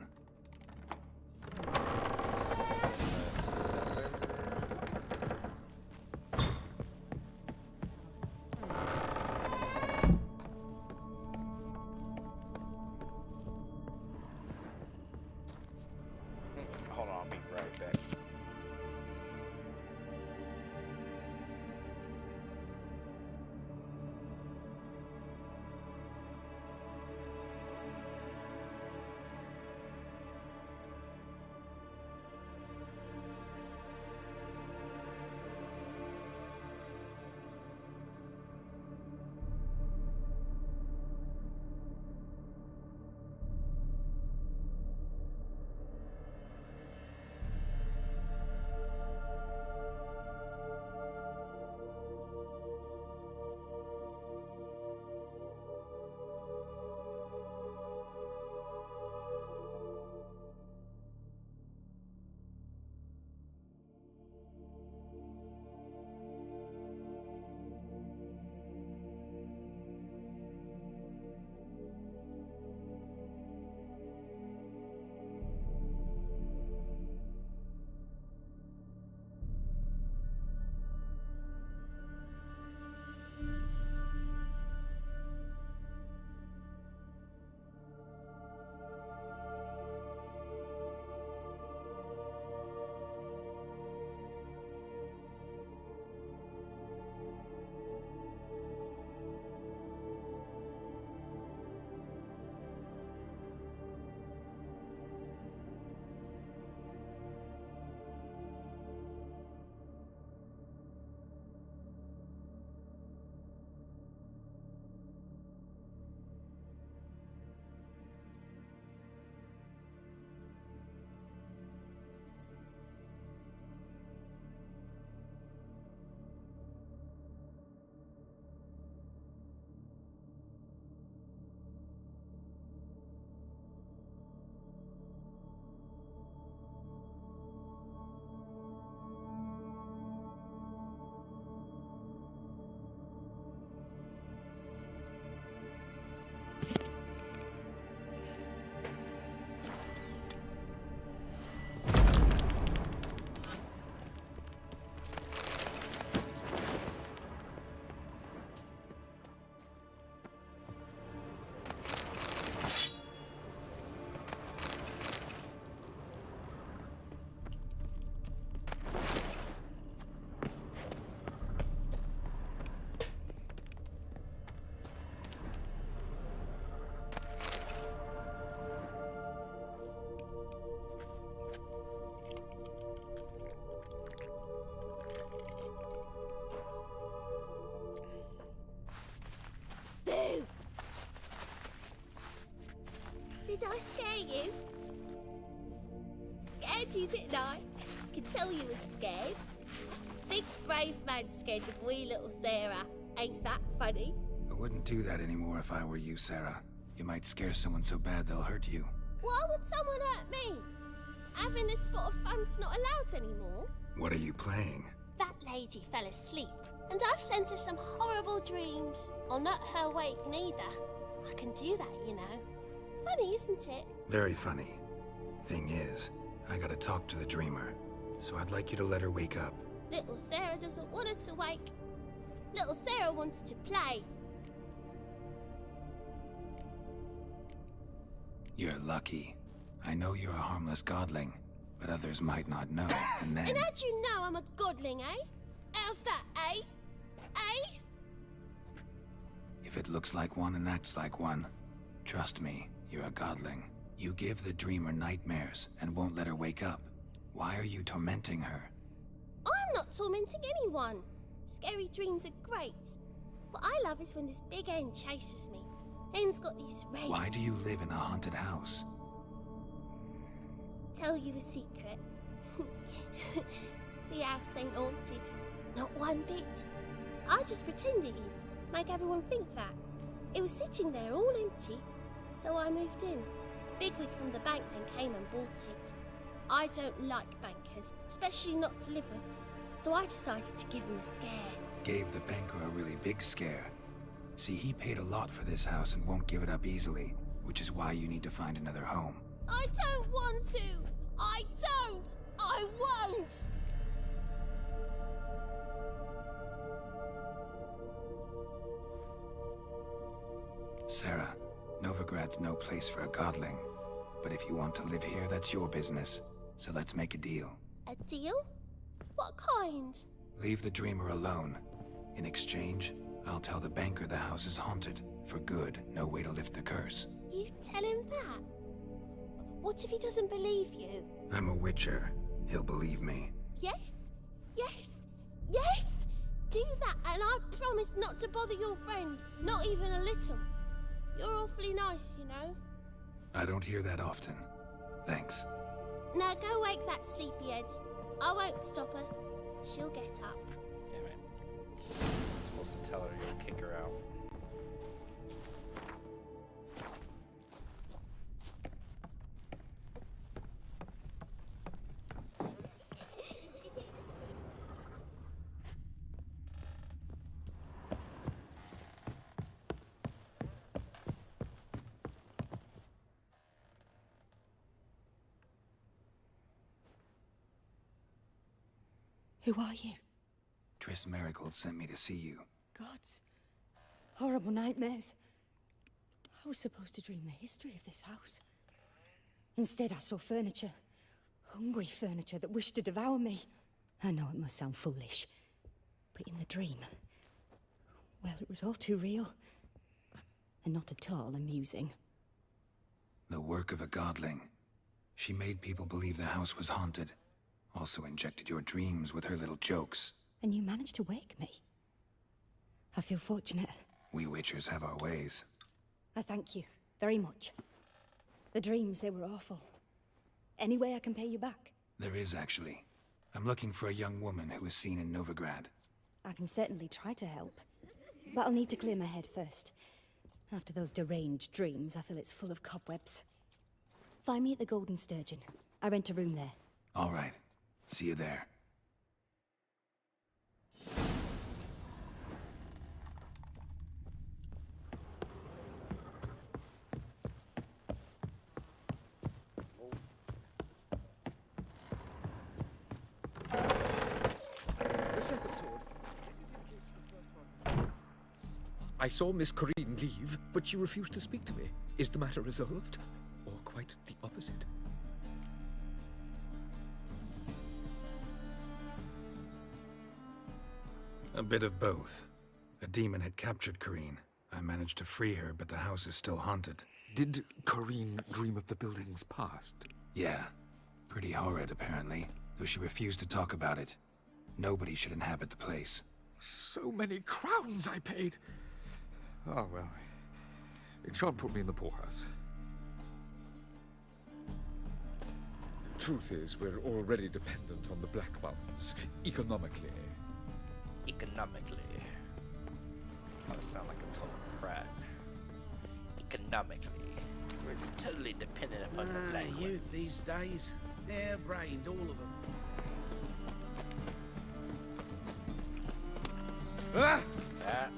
Speaker 1: Hold on, I'll be right back.
Speaker 19: scared you, didn't I? I can tell you were scared. Big brave man scared of wee little Sarah. Ain't that funny?
Speaker 9: I wouldn't do that anymore if I were you, Sarah. You might scare someone so bad they'll hurt you.
Speaker 19: Why would someone hurt me? Having a spot of fun's not allowed anymore.
Speaker 9: What are you playing?
Speaker 19: That lady fell asleep, and I've sent her some horrible dreams. I'll not her wake neither. I can do that, you know. Funny, isn't it?
Speaker 9: Very funny. Thing is, I gotta talk to the dreamer, so I'd like you to let her wake up.
Speaker 19: Little Sarah doesn't want her to wake. Little Sarah wants to play.
Speaker 9: You're lucky. I know you're a harmless godling, but others might not know, and then...
Speaker 19: And how'd you know I'm a godling, eh? How's that, eh? Eh?
Speaker 9: If it looks like one and acts like one, trust me, you're a godling. You give the dreamer nightmares and won't let her wake up. Why are you tormenting her?
Speaker 19: I'm not tormenting anyone. Scary dreams are great. What I love is when this big hen chases me. Hen's got these red...
Speaker 9: Why do you live in a haunted house?
Speaker 19: Tell you a secret. The house ain't haunted. Not one bit. I just pretend it is. Make everyone think that. It was sitting there all empty, so I moved in. Bigwig from the bank then came and bought it. I don't like bankers, especially not to live with, so I decided to give him a scare.
Speaker 9: Gave the banker a really big scare. See, he paid a lot for this house and won't give it up easily, which is why you need to find another home.
Speaker 19: I don't want to! I don't! I won't!
Speaker 9: Sarah, Novigrad's no place for a godling. But if you want to live here, that's your business. So let's make a deal.
Speaker 19: A deal? What kind?
Speaker 9: Leave the dreamer alone. In exchange, I'll tell the banker the house is haunted. For good, no way to lift the curse.
Speaker 19: You tell him that? What if he doesn't believe you?
Speaker 9: I'm a witcher. He'll believe me.
Speaker 19: Yes? Yes? Yes! Do that and I promise not to bother your friend. Not even a little. You're awfully nice, you know.
Speaker 9: I don't hear that often. Thanks.
Speaker 19: Now go wake that sleepyhead. I won't stop her. She'll get up.
Speaker 1: Damn it. I'm supposed to tell her you'll kick her out.
Speaker 20: Who are you?
Speaker 9: Triss Marigold sent me to see you.
Speaker 20: Gods. Horrible nightmares. I was supposed to dream the history of this house. Instead, I saw furniture. Hungry furniture that wished to devour me. I know it must sound foolish, but in the dream, well, it was all too real. And not at all amusing.
Speaker 9: The work of a godling. She made people believe the house was haunted. Also injected your dreams with her little jokes.
Speaker 20: And you managed to wake me. I feel fortunate.
Speaker 9: We witchers have our ways.
Speaker 20: I thank you very much. The dreams, they were awful. Any way I can pay you back?
Speaker 9: There is, actually. I'm looking for a young woman who was seen in Novigrad.
Speaker 20: I can certainly try to help. But I'll need to clear my head first. After those deranged dreams, I feel it's full of cobwebs. Find me at the Golden Sturgeon. I rent a room there.
Speaker 9: All right. See you there.
Speaker 21: The second sword. I saw Miss Corrine leave, but she refused to speak to me. Is the matter resolved? Or quite the opposite?
Speaker 9: A bit of both. A demon had captured Corrine. I managed to free her, but the house is still haunted.
Speaker 12: Did Corrine dream of the building's past?
Speaker 9: Yeah. Pretty horrid, apparently, though she refused to talk about it. Nobody should inhabit the place.
Speaker 12: So many crowns I paid! Oh, well. It shan't put me in the poorhouse. Truth is, we're already dependent on the Black Ones, economically.
Speaker 1: Economically. I sound like a total prat. Economically. We're totally dependent upon the Black Ones.
Speaker 11: Youth these days. Hair-brained, all of them.
Speaker 1: Ah! That.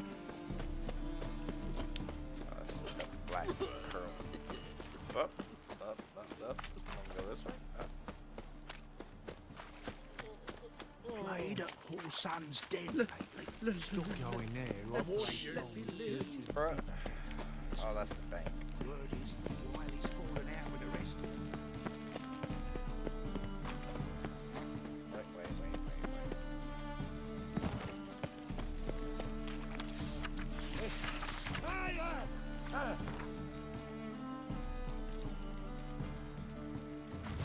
Speaker 1: Oh, this is the Black Pearl. Up. I'm gonna go this way. Up.
Speaker 2: Played at Whoreson's Den lately.
Speaker 11: Stop going there.
Speaker 1: Bruh. Oh, that's the bank.
Speaker 2: Word is, Wiley's fallen out with the rest of them.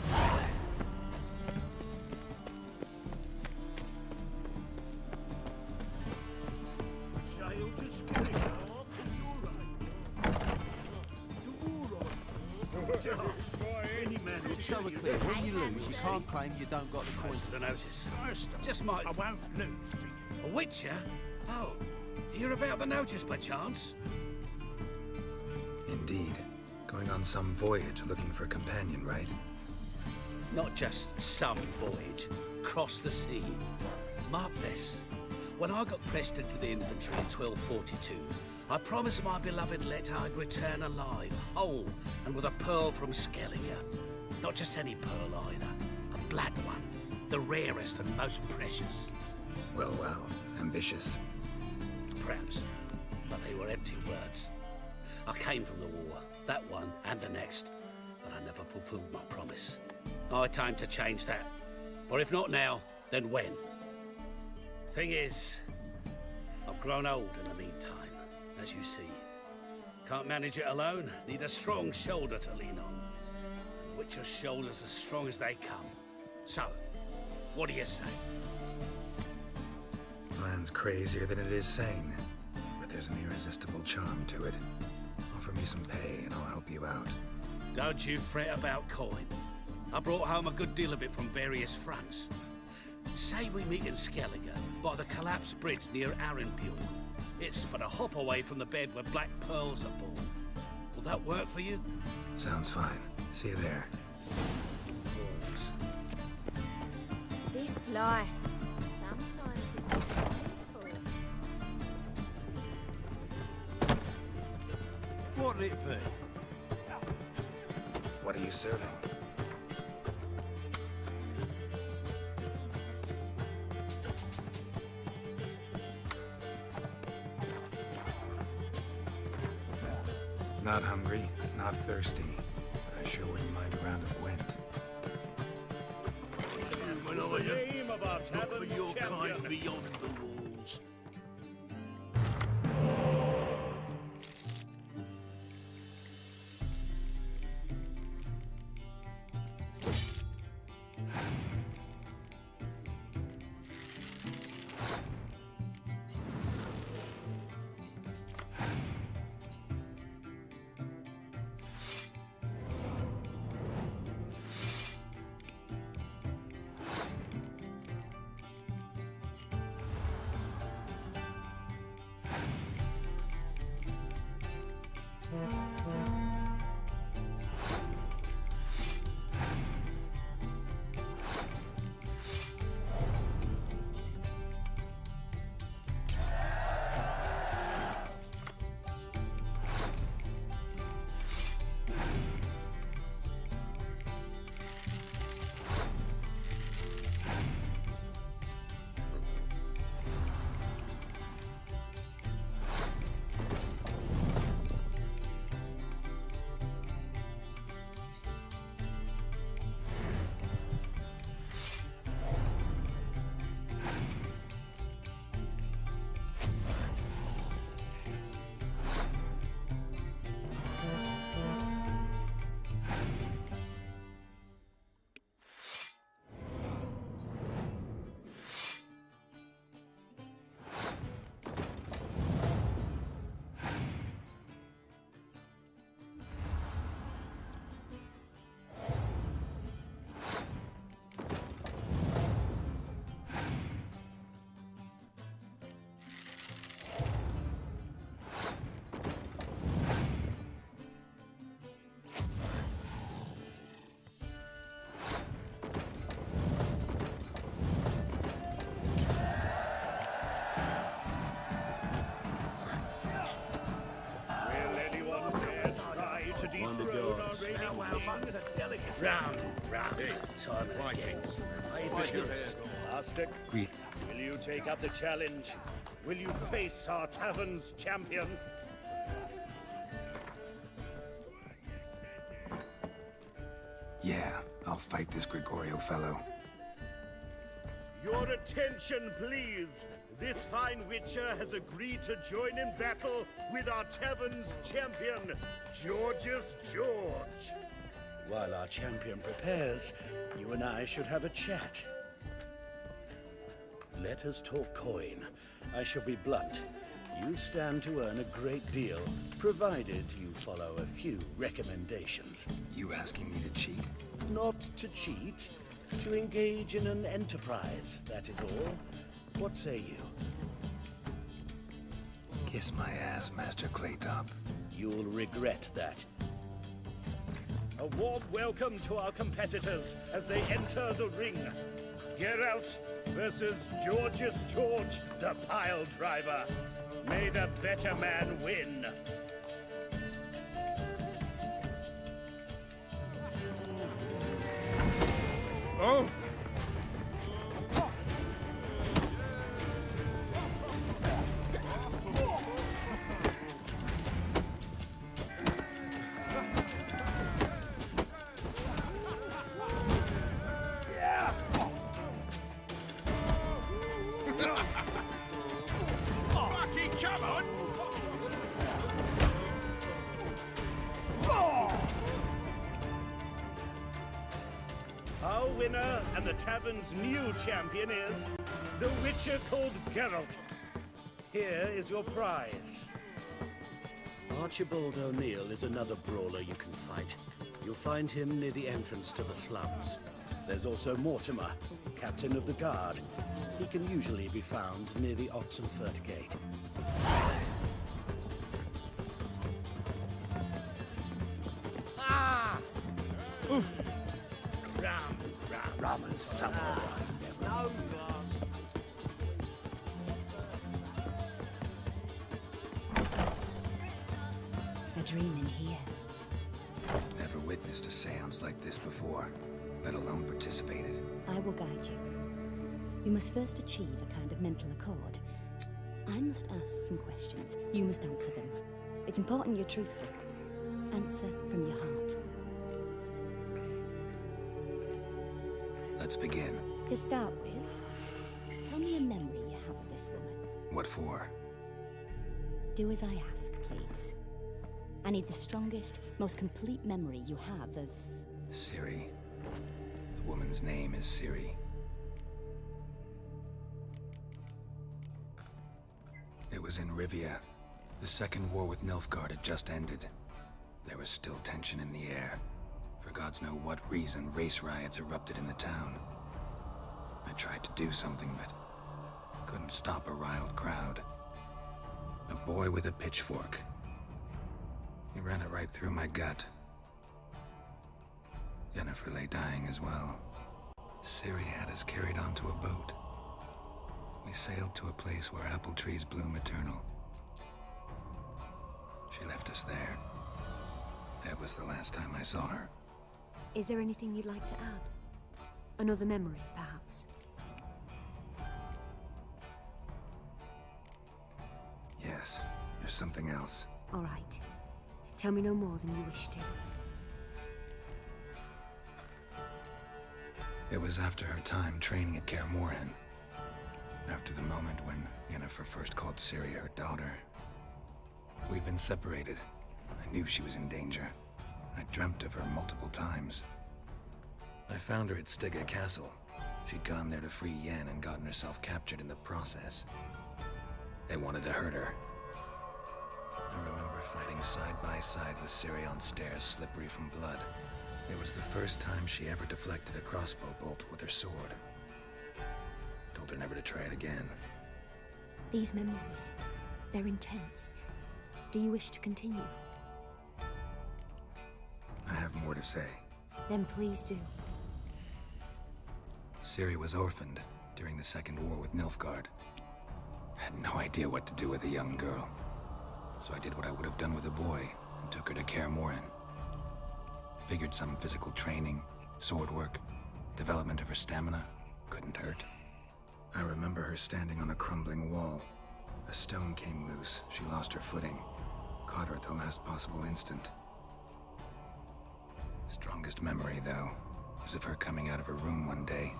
Speaker 1: Wait.
Speaker 2: Sail to Skellige. You're right. To war on. Any man will
Speaker 3: Just so
Speaker 2: tell
Speaker 3: we're
Speaker 2: you
Speaker 3: clear,
Speaker 2: that
Speaker 3: when you lose, you can't claim you don't got the coins.
Speaker 11: The notice.
Speaker 2: First,
Speaker 11: Just might.
Speaker 2: I won't lose to you.
Speaker 11: A witcher? Oh, hear about the notice by chance?
Speaker 9: Indeed. Going on some voyage looking for a companion, right?
Speaker 11: Not just some voyage. Cross the sea. Mark this. When I got pressed into the infantry in 1242, I promised my beloved Let I'd return alive, whole, and with a pearl from Skellige. Not just any pearl either. A black one. The rarest and most precious.
Speaker 9: Well, ambitious.
Speaker 11: Perhaps. But they were empty words. I came from the war, that one and the next, but I never fulfilled my promise. I time to change that. Or if not now, then when? Thing is, I've grown old in the meantime, as you see. Can't manage it alone, need a strong shoulder to lean on. And Witcher's shoulders as strong as they come. So, what do you say?
Speaker 9: Plan's crazier than it is sane, but there's an irresistible charm to it. Offer me some pay and I'll help you out.
Speaker 11: Don't you fret about coin. I brought home a good deal of it from various fronts. Say we meet in Skellige, by the collapsed bridge near Arenbjorn. It's but a hop away from the bed where black pearls are born. Will that work for you?
Speaker 9: Sounds fine. See you there.
Speaker 11: Pause.
Speaker 6: This life. Sometimes it's painful.
Speaker 2: What'll it be?
Speaker 9: What are you serving? Not hungry, not thirsty, but I sure wouldn't mind a round of Gwent.
Speaker 2: When I look for your kind beyond the walls. Wonder dogs.
Speaker 11: Round, time again.
Speaker 2: Master,
Speaker 9: Greet.
Speaker 2: will you take up the challenge? Will you face our tavern's champion?
Speaker 9: Yeah, I'll fight this Gregorio fellow.
Speaker 2: Your attention, please. This fine witcher has agreed to join in battle with our tavern's champion, George's George. While our champion prepares, you and I should have a chat. Let us talk coin. I shall be blunt. You stand to earn a great deal, provided you follow a few recommendations.
Speaker 9: You asking me to cheat?
Speaker 2: Not to cheat, to engage in an enterprise, that is all. What say you?
Speaker 9: Kiss my ass, Master Claytop.
Speaker 2: You'll regret that. A warm welcome to our competitors as they enter the ring. Geralt versus George's George, the pile driver. May the better man win.
Speaker 12: Oh!
Speaker 2: Fucking come on! Our winner and the tavern's new champion is the Witcher called Geralt. Here is your prize. Archibald O'Neill is another brawler you can fight. You'll find him near the entrance to the slums. There's also Mortimer, captain of the guard. He can usually be found near the Oxenfurt Gate.
Speaker 11: Ah!
Speaker 2: Rum and samurai.
Speaker 11: No,
Speaker 20: A dream in here.
Speaker 9: Never witnessed a seance like this before, let alone participated.
Speaker 20: I will guide you. You must first achieve a kind of mental accord. I must ask some questions. You must answer them. It's important you're truthful. Answer from your heart.
Speaker 9: Let's begin.
Speaker 20: To start with, tell me a memory you have of this woman.
Speaker 9: What for?
Speaker 20: Do as I ask, please. I need the strongest, most complete memory you have of...
Speaker 9: Ciri. The woman's name is Ciri. It was in Rivia. The second war with Nilfgaard had just ended. There was still tension in the air. For gods know what reason, race riots erupted in the town. I tried to do something, but couldn't stop a riled crowd. A boy with a pitchfork. He ran it right through my gut. Yennefer lay dying as well. Ciri had us carried onto a boat. We sailed to a place where apple trees bloom eternal. She left us there. That was the last time I saw her.
Speaker 20: Is there anything you'd like to add? Another memory, perhaps?
Speaker 9: Yes, there's something else.
Speaker 20: All right. Tell me no more than you wish to.
Speaker 9: It was after her time training at Kaer Morhen. After the moment when Yennefer first called Ciri her daughter. We'd been separated. I knew she was in danger. I dreamt of her multiple times. I found her at Stygga Castle. She'd gone there to free Yen and gotten herself captured in the process. They wanted to hurt her. I remember fighting side by side with Ciri on stairs slippery from blood. It was the first time she ever deflected a crossbow bolt with her sword. Told her never to try it again.
Speaker 20: These memories, they're intense. Do you wish to continue?
Speaker 9: I have more to say.
Speaker 20: Then please do.
Speaker 9: Ciri was orphaned during the Second War with Nilfgaard. Had no idea what to do with a young girl. So I did what I would have done with a boy and took her to Kaer Morhen. Figured some physical training, sword work, development of her stamina couldn't hurt. I remember her standing on a crumbling wall. A stone came loose, she lost her footing. Caught her at the last possible instant. Strongest memory, though, was of her coming out of her room one day,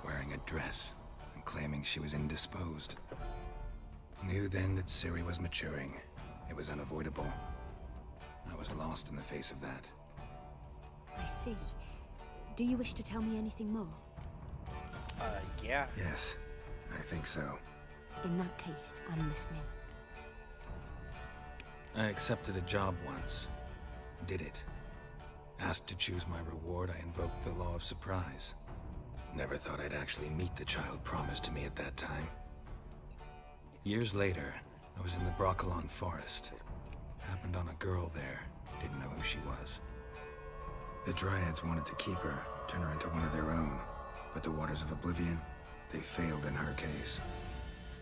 Speaker 9: wearing a dress and claiming she was indisposed. Knew then that Ciri was maturing. It was unavoidable. I was lost in the face of that.
Speaker 20: I see. Do you wish to tell me anything more?
Speaker 1: Yeah.
Speaker 9: Yes, I think so.
Speaker 20: In that case, I'm listening.
Speaker 9: I accepted a job once. Did it. Asked to choose my reward, I invoked the law of surprise. Never thought I'd actually meet the child promised to me at that time. Years later, I was in the Broccolon forest. Happened on a girl there. Didn't know who she was. The Dryads wanted to keep her, turn her into one of their own. But the Waters of Oblivion, they failed in her case.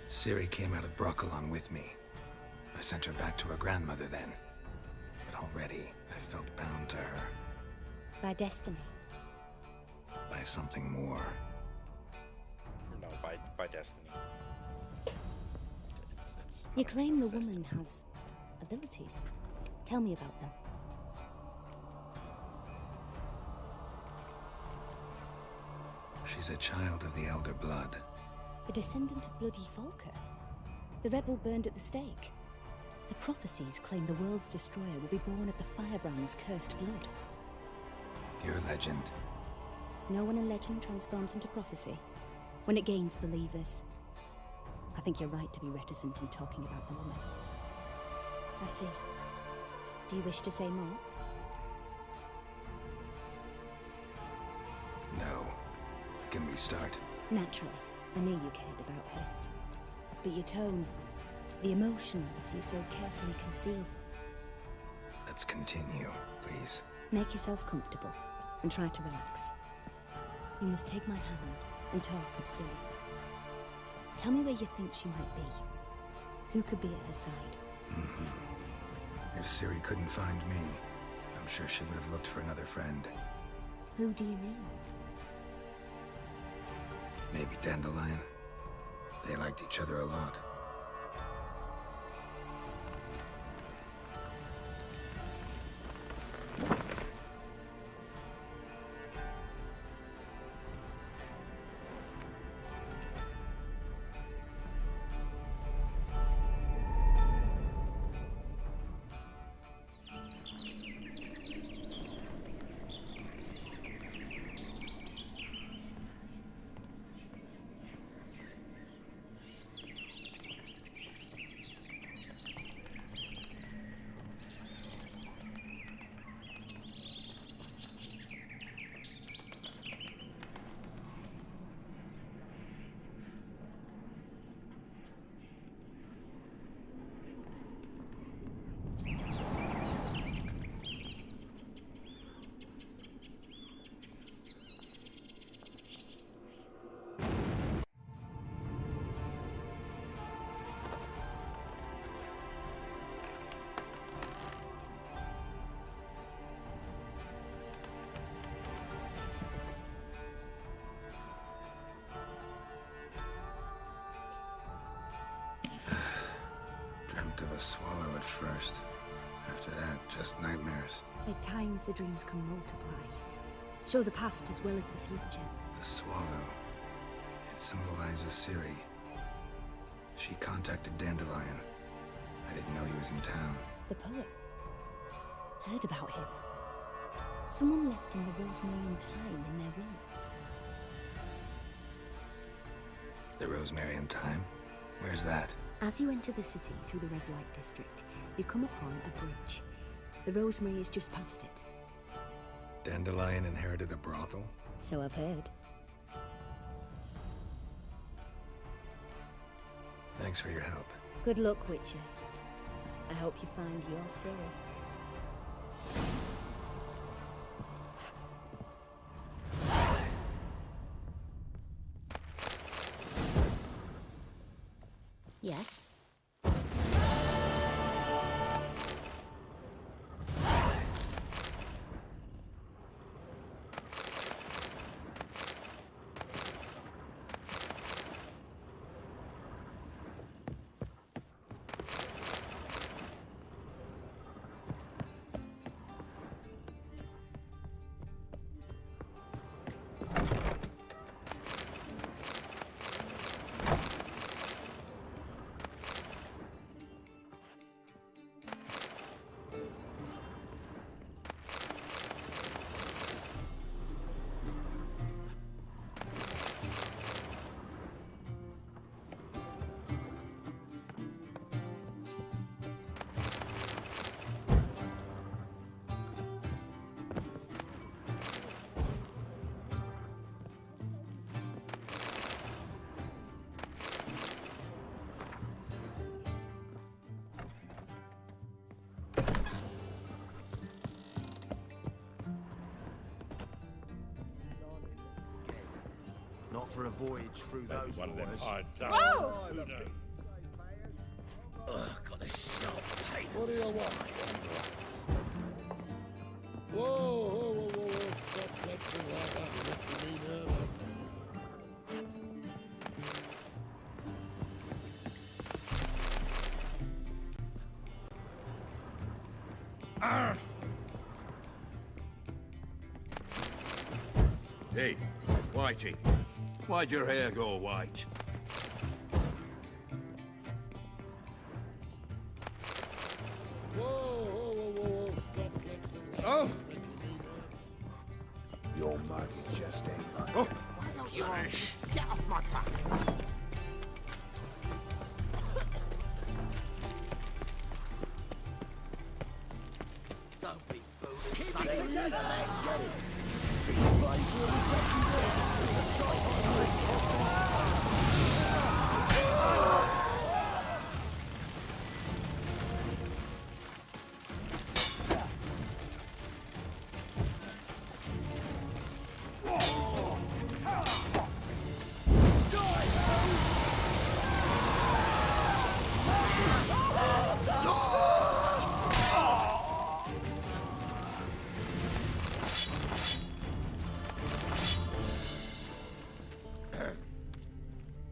Speaker 9: Ciri came out of Broccolon with me. I sent her back to her grandmother then. But already, I felt bound to her.
Speaker 20: By destiny?
Speaker 9: By something more.
Speaker 1: No, by destiny. It's
Speaker 20: You claim the woman has abilities. Tell me about them.
Speaker 9: She's a child of the Elder Blood.
Speaker 20: A descendant of bloody Volker. The rebel burned at the stake. The prophecies claim the world's destroyer will be born of the Firebrand's cursed blood.
Speaker 9: Pure legend.
Speaker 20: No one in legend transforms into prophecy. When it gains believers. I think you're right to be reticent in talking about the woman. I see. Do you wish to say more?
Speaker 9: No. Can we start?
Speaker 20: Naturally. I knew you cared about her. But your tone, the emotions you so carefully conceal.
Speaker 9: Let's continue, please.
Speaker 20: Make yourself comfortable and try to relax. You must take my hand and talk of Ciri. Tell me where you think she might be. Who could be at her side?
Speaker 9: If Ciri couldn't find me, I'm sure she would have looked for another friend.
Speaker 20: Who do you mean?
Speaker 9: Maybe Dandelion. They liked each other a lot. Of a swallow at first. After that, just nightmares.
Speaker 20: At times the dreams can multiply. Show the past as well as the future.
Speaker 9: The swallow. It symbolizes Ciri. She contacted Dandelion. I didn't know he was in town.
Speaker 20: The poet. Heard about him. Someone left in the Rosemary Thyme in their will.
Speaker 9: The Rosemary Thyme? Where's that?
Speaker 20: As you enter the city through the red light district, you come upon a bridge. The Rosemary is just past it.
Speaker 9: Dandelion inherited a brothel?
Speaker 20: So I've heard.
Speaker 9: Thanks for your help.
Speaker 20: Good luck, Witcher. I hope you find your Ciri. Yes?
Speaker 3: Not for a voyage through those waters.
Speaker 19: Whoa!
Speaker 11: Got a sharp pain.
Speaker 4: What do you want? Whoa, whoa, whoa, whoa, whoa. Stop flexing like that. You're making me nervous.
Speaker 10: Hey, Whitey, why'd your hair go white?
Speaker 4: Whoa, whoa, whoa, whoa, whoa. Stop flexing like
Speaker 11: Oh!
Speaker 4: that. You're making me nervous. Your mug just ain't like
Speaker 11: Oh!
Speaker 4: Why don't you get off my back?
Speaker 3: Don't be foolish.
Speaker 4: Keep it together, legs.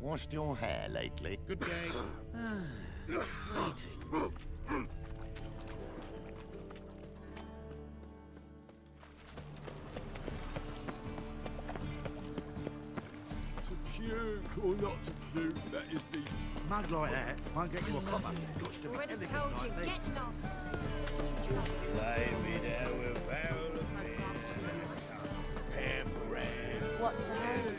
Speaker 4: Washed your hair lately? Good day.
Speaker 11: Waiting.
Speaker 2: To puke or not to puke, that is the...
Speaker 5: Mug like that won't get you a copper. Got to be
Speaker 6: Already
Speaker 5: elegant
Speaker 6: told you,
Speaker 5: like me.
Speaker 6: get lost.
Speaker 11: Lay me down with a barrel of beer.
Speaker 20: What's the hurry?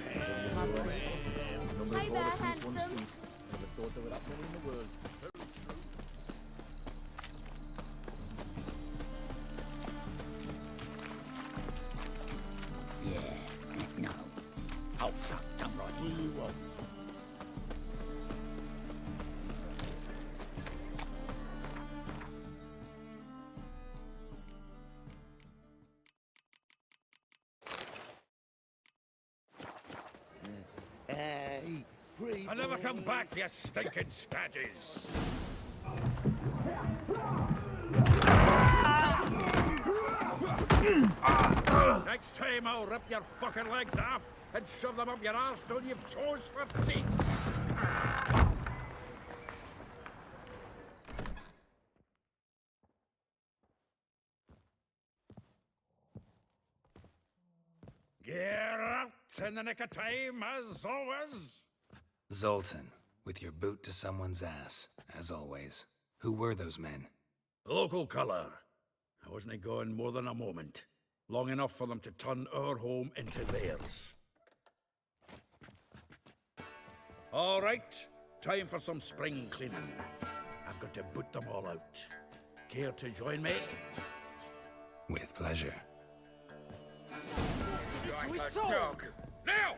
Speaker 19: Hey there, handsome.
Speaker 9: Never thought there were that many in the world.
Speaker 13: Yeah, no. Oh, fuck, don't write
Speaker 4: What do you want? Hey, breathe.
Speaker 11: I'll never come back, you stinking scadges. Next time I'll rip your fucking legs off and shove them up your arse till you've toes for teeth. Get out in the nick of time, as always.
Speaker 9: Zoltan, with your boot to someone's ass, as always. Who were those men?
Speaker 11: Local colour. I wasn't going more than a moment. Long enough for them to turn our home into theirs. All right, time for some spring cleaning. I've got to boot them all out. Care to join me?
Speaker 9: With pleasure.
Speaker 11: To his soul! Now!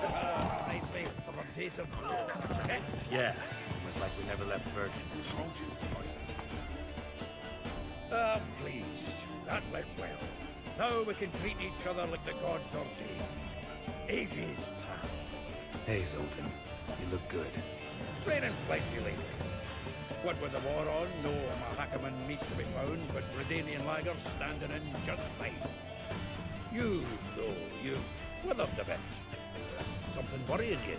Speaker 11: Reminds me of a piece of forget.
Speaker 9: Yeah, almost like we never left Virgin.
Speaker 11: Told you it was poison. Ah, pleased. That went well. Now we can treat each other like the gods ordained. Ages past.
Speaker 9: Hey, Zoltan. You look good.
Speaker 11: Training plenty lately. What with the war on, no Mahakaman meat to be found, but Redanian lagers standing in just fine. You, though, you've withered a bit. Something worrying you?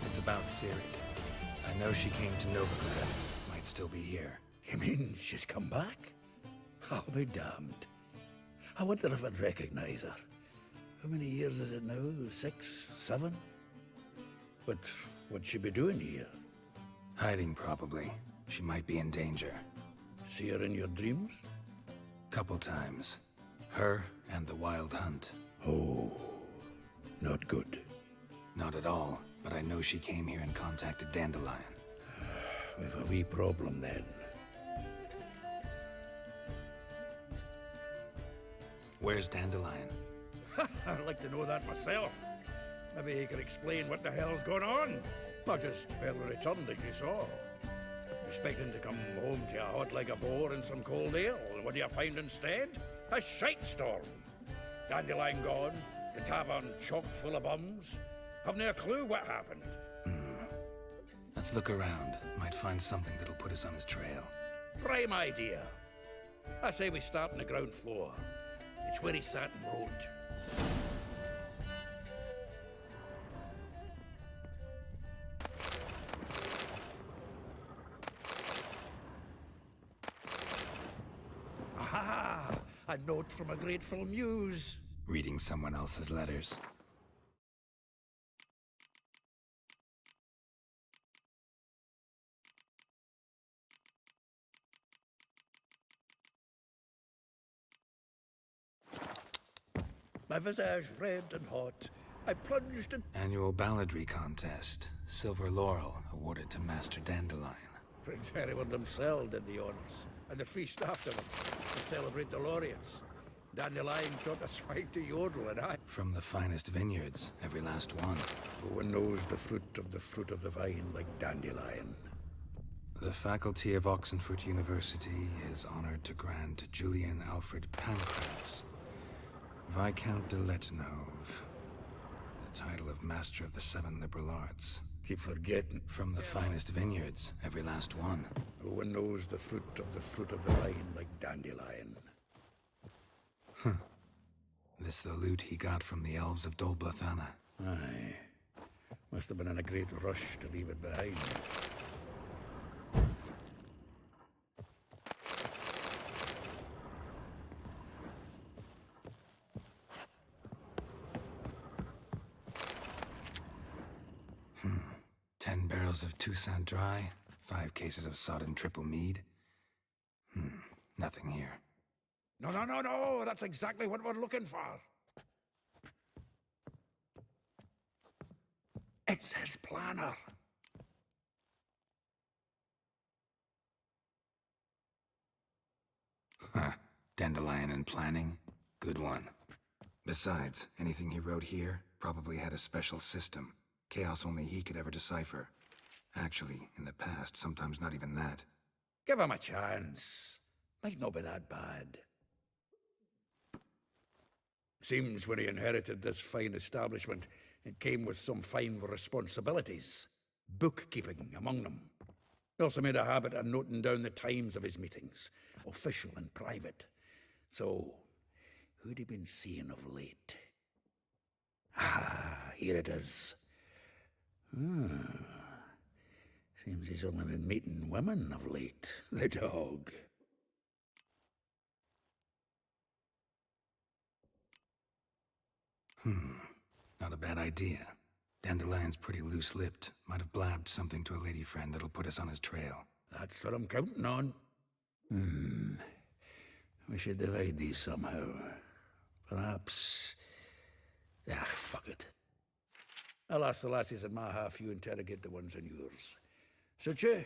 Speaker 9: It's about Ciri. I know she came to Novigrad. Might still be here.
Speaker 11: You mean she's come back? I'll be damned. I wonder if I'd recognize her. How many years is it now? 6, 7? But what'd she be doing here?
Speaker 9: Hiding, probably. She might be in danger.
Speaker 11: See her in your dreams?
Speaker 9: Couple times. Her and the Wild Hunt.
Speaker 11: Oh, not good.
Speaker 9: Not at all, but I know she came here and contacted Dandelion.
Speaker 11: We've a wee problem then.
Speaker 9: Where's Dandelion?
Speaker 11: I'd like to know that myself.
Speaker 2: Maybe he can explain what the hell's going on. Not just barely returned as you saw. Expecting to come home to a hot like a boar and some cold ale, and what do you find instead? A shite storm. Dandelion gone, the tavern chock full of bums. Haven't a clue what happened.
Speaker 9: Let's look around. Might find something that'll put us on his trail.
Speaker 2: Prime idea. I say we start on the ground floor. It's where he sat and wrote. Aha! A note from a grateful muse.
Speaker 9: Reading someone else's letters.
Speaker 2: My visage red and hot, I plunged in...
Speaker 9: Annual balladry contest. Silver laurel awarded to Master Dandelion.
Speaker 2: Prince Hereward himself did the honours, and the feast afterwards, to celebrate the laureates. Dandelion taught a swine to yodel, and I...
Speaker 9: From the finest vineyards, every last one.
Speaker 2: No one knows the fruit of the vine like Dandelion.
Speaker 9: The faculty of Oxenfurt University is honored to grant Julian Alfred Pancratz, Viscount de Letenove, the title of Master of the Seven Liberal Arts.
Speaker 2: Keep forgetting.
Speaker 9: From the finest vineyards, every last one.
Speaker 2: No one knows the fruit of the vine like Dandelion.
Speaker 9: This the loot he got from the elves of Dolblathana.
Speaker 2: Aye. Must have been in a great rush to leave it behind.
Speaker 9: Hmm. 10 barrels of Toussaint Dry, 5 cases of sodden triple mead. Nothing here.
Speaker 2: No, that's exactly what we're looking for. It's his planner.
Speaker 9: Huh. Dandelion and planning? Good one. Besides, anything he wrote here probably had a special system. Chaos only he could ever decipher. Actually, in the past, sometimes not even that.
Speaker 2: Give him a chance. Might not be that bad. Seems when he inherited this fine establishment, it came with some fine responsibilities. Bookkeeping among them. He also made a habit of noting down the times of his meetings, official and private. So, who'd he been seeing of late? Ah, here it is. Seems he's only been meeting women of late. The dog.
Speaker 9: Not a bad idea. Dandelion's pretty loose-lipped. Might have blabbed something to a lady friend that'll put us on his trail.
Speaker 2: That's what I'm counting on. We should divide these somehow. Perhaps... fuck it. I'll ask the lassies in my half, you interrogate the ones in yours. Suit you?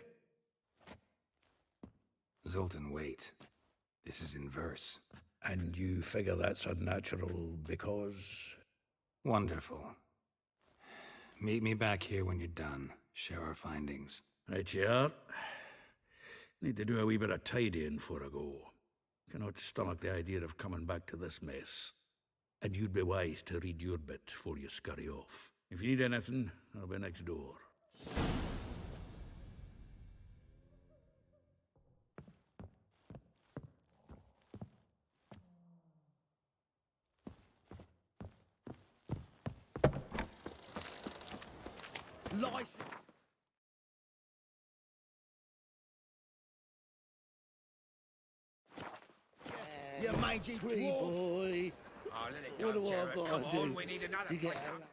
Speaker 9: Zoltan, wait. This is in verse.
Speaker 2: And you figure that's unnatural because...
Speaker 9: Wonderful. Meet me back here when you're done. Share our findings.
Speaker 2: Right you are. Need to do a wee bit of tidying before I go. Cannot stomach the idea of coming back to this mess. And you'd be wise to read your bit before you scurry off. If you need anything, I'll be next door.
Speaker 5: License. You mangy dwarf.
Speaker 3: Boy.
Speaker 11: Oh, let it
Speaker 3: What
Speaker 11: go,
Speaker 3: do I
Speaker 11: Jared.
Speaker 3: gotta
Speaker 11: Come on,
Speaker 3: do
Speaker 11: we need another
Speaker 3: to get
Speaker 11: plate
Speaker 3: out?
Speaker 11: up.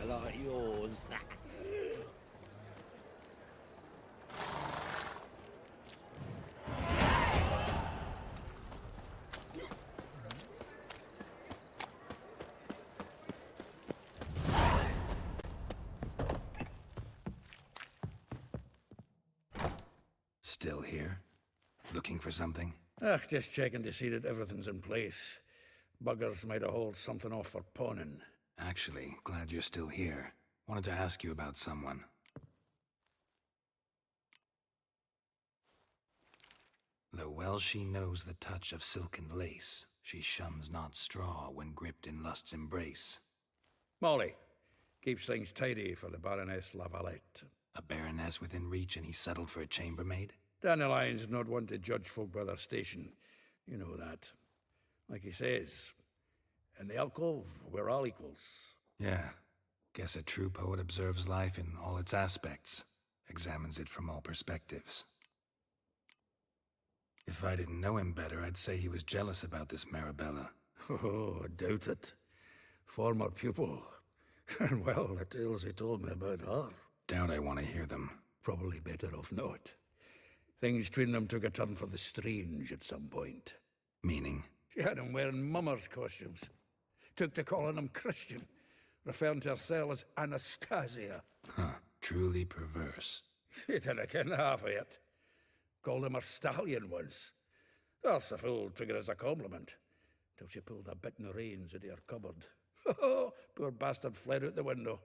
Speaker 3: I like yours.
Speaker 9: Still here? Looking for something?
Speaker 3: Just checking to see that everything's in place. Buggers might have hauled something off for pawning.
Speaker 9: Actually, glad you're still here. Wanted to ask you about someone. Though well she knows the touch of silken lace, she shuns not straw when gripped in lust's embrace.
Speaker 3: Molly. Keeps things tidy for the Baroness Lavalette.
Speaker 9: A baroness within reach and he settled for a chambermaid?
Speaker 3: Dandelion's not one to judge folk by their station. You know that. Like he says, in the alcove, we're all equals.
Speaker 9: Yeah. Guess a true poet observes life in all its aspects, examines it from all perspectives. If I didn't know him better, I'd say he was jealous about this Marabella.
Speaker 3: Oh, I doubt it. Former pupil. And well, the tales he told me about her.
Speaker 9: Doubt I want to hear them.
Speaker 3: Probably better off not. Things between them took a turn for the strange at some point.
Speaker 9: Meaning?
Speaker 3: She had him wearing mummers' costumes. Took to calling him Christian, referring to herself as Anastasia.
Speaker 9: Huh, truly perverse.
Speaker 3: He didn't ken half of it. Called him her stallion once. That's the fool took it as a compliment, till she pulled a bit in the reins into her cupboard. Oh, poor bastard fled out the window.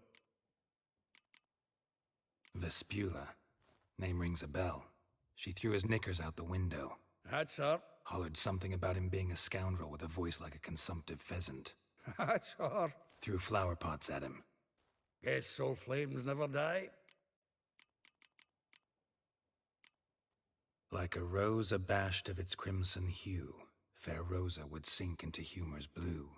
Speaker 9: Vespula. Name rings a bell. She threw his knickers out the window.
Speaker 3: That's her.
Speaker 9: Hollered something about him being a scoundrel with a voice like a consumptive pheasant.
Speaker 3: That's her.
Speaker 9: Threw flower pots at him.
Speaker 3: Guess soul flames never die.
Speaker 9: Like a rose abashed of its crimson hue, fair Rosa would sink into humor's blue.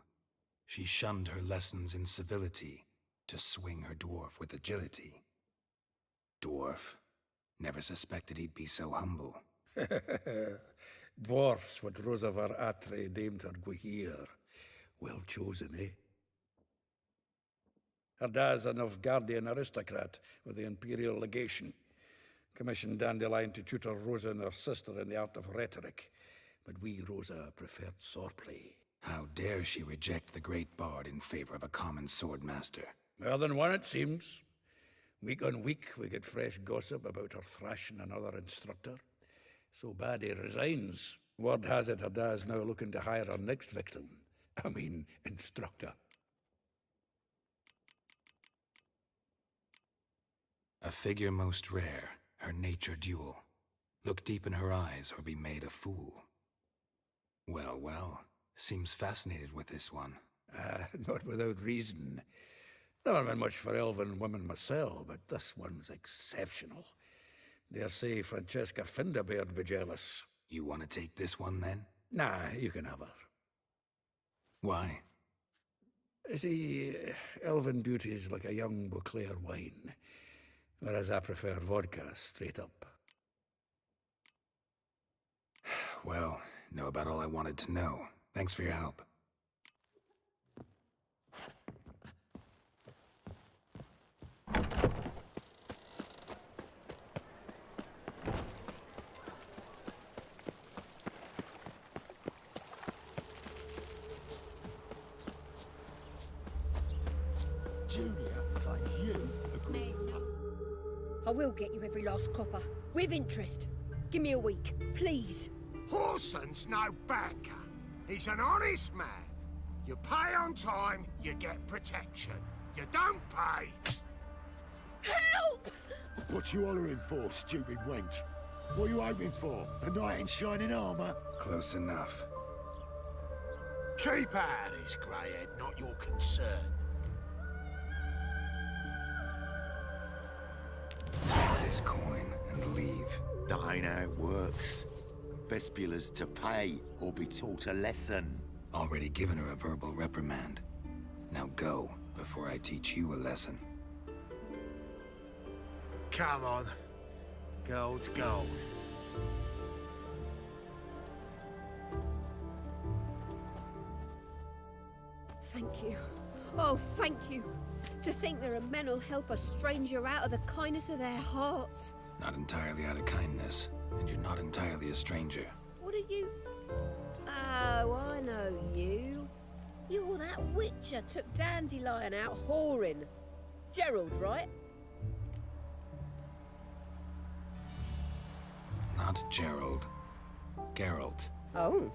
Speaker 9: She shunned her lessons in civility, to swing her dwarf with agility. Dwarf. Never suspected he'd be so humble.
Speaker 3: Dwarfs what Rosavar Atre named her Guihir. Well chosen, eh? Her dad's a Novgardian aristocrat with the Imperial Legation. Commissioned Dandelion to tutor Rosa and her sister in the art of rhetoric. But we, Rosa, preferred swordplay.
Speaker 9: How dare she reject the great bard in favor of a common swordmaster?
Speaker 3: More than one, it seems. Week on week, we get fresh gossip about her thrashing another instructor. So bad he resigns. Word has it her dad's now looking to hire her next victim. I mean, instructor.
Speaker 9: A figure most rare, her nature dual. Look deep in her eyes or be made a fool. Well, well, seems fascinated with this one.
Speaker 3: Not without reason. Never been much for elven women myself, but this one's exceptional. Dare say Francesca Finderbeard be jealous.
Speaker 9: You want to take this one, then?
Speaker 3: Nah, you can have her.
Speaker 9: Why?
Speaker 3: See, elven beauty's like a young Beauclair wine, whereas I prefer vodka straight up.
Speaker 9: Well, know about all I wanted to know. Thanks for your help.
Speaker 4: Julia claims you agreed to...
Speaker 20: I will get you every last copper, with interest. Give me a week, please.
Speaker 2: Horson's no banker. He's an honest man. You pay on time, you get protection. You don't pay...
Speaker 20: Help!
Speaker 4: What you hollering for, stupid wench? What are you hoping for? A knight in shining armour?
Speaker 9: Close enough.
Speaker 2: Keep out of this, greyhead, not your concern.
Speaker 9: This coin and leave.
Speaker 4: That ain't how it works. Vespula's to pay or be taught a lesson.
Speaker 9: Already given her a verbal reprimand. Now go, before I teach you a lesson.
Speaker 2: Come on. Gold's gold.
Speaker 20: Thank you. Oh, thank you. To think there are men who'll help a stranger out of the kindness of their hearts.
Speaker 9: Not entirely out of kindness, and you're not entirely a stranger.
Speaker 20: What are you... Oh, I know you. You're that witcher took Dandelion out whoring. Gerald, right?
Speaker 9: Not Gerald. Geralt.
Speaker 7: Oh.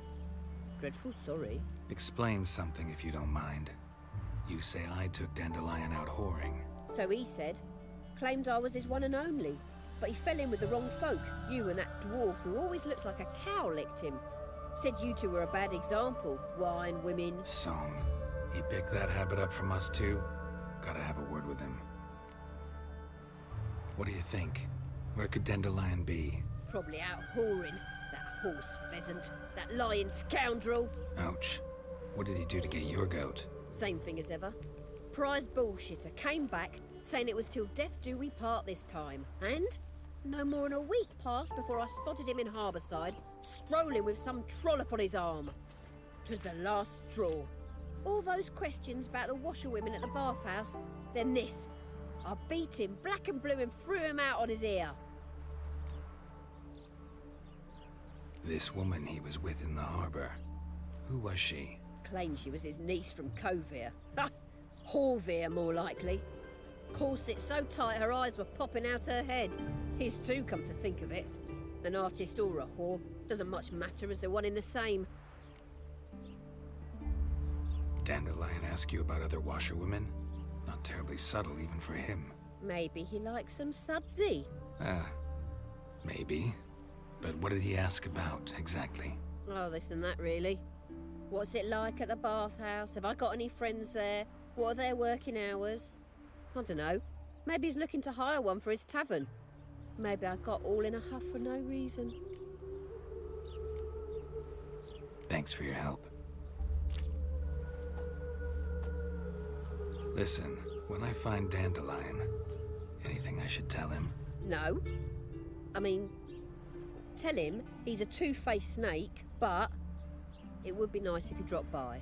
Speaker 7: Dreadful sorry.
Speaker 9: Explain something if you don't mind. You say I took Dandelion out whoring.
Speaker 7: So he said. Claimed I was his one and only. But he fell in with the wrong folk. You and that dwarf who always looks like a cow licked him. Said you two were a bad example. Wine, women...
Speaker 9: Song. He picked that habit up from us too? Gotta have a word with him. What do you think? Where could Dandelion be?
Speaker 7: Probably out whoring. That horse pheasant. That lying scoundrel.
Speaker 9: Ouch. What did he do to get your goat?
Speaker 7: Same thing as ever. Prize bullshitter came back, saying it was till death do we part this time. And no more than a week passed before I spotted him in Harbourside, strolling with some trollop on his arm. 'Twas the last straw. All those questions about the washerwomen at the bathhouse, then this. I beat him black and blue and threw him out on his ear.
Speaker 9: This woman he was with in the harbor. Who was she?
Speaker 7: Claimed she was his niece from Kovir. Ha! Horvir, more likely. Corset so tight her eyes were popping out her head. His too, come to think of it. An artist or a whore. Doesn't much matter as they're one in the same.
Speaker 9: Dandelion ask you about other washerwomen? Not terribly subtle even for him.
Speaker 7: Maybe he likes some sudsy.
Speaker 9: Maybe. But what did he ask about, exactly?
Speaker 7: Oh, this and that, really. What's it like at the bathhouse? Have I got any friends there? What are their working hours? I don't know. Maybe he's looking to hire one for his tavern. Maybe I got all in a huff for no reason.
Speaker 9: Thanks for your help. Listen, when I find Dandelion, anything I should tell him?
Speaker 7: No. I mean, tell him he's a two-faced snake, but it would be nice if he dropped by.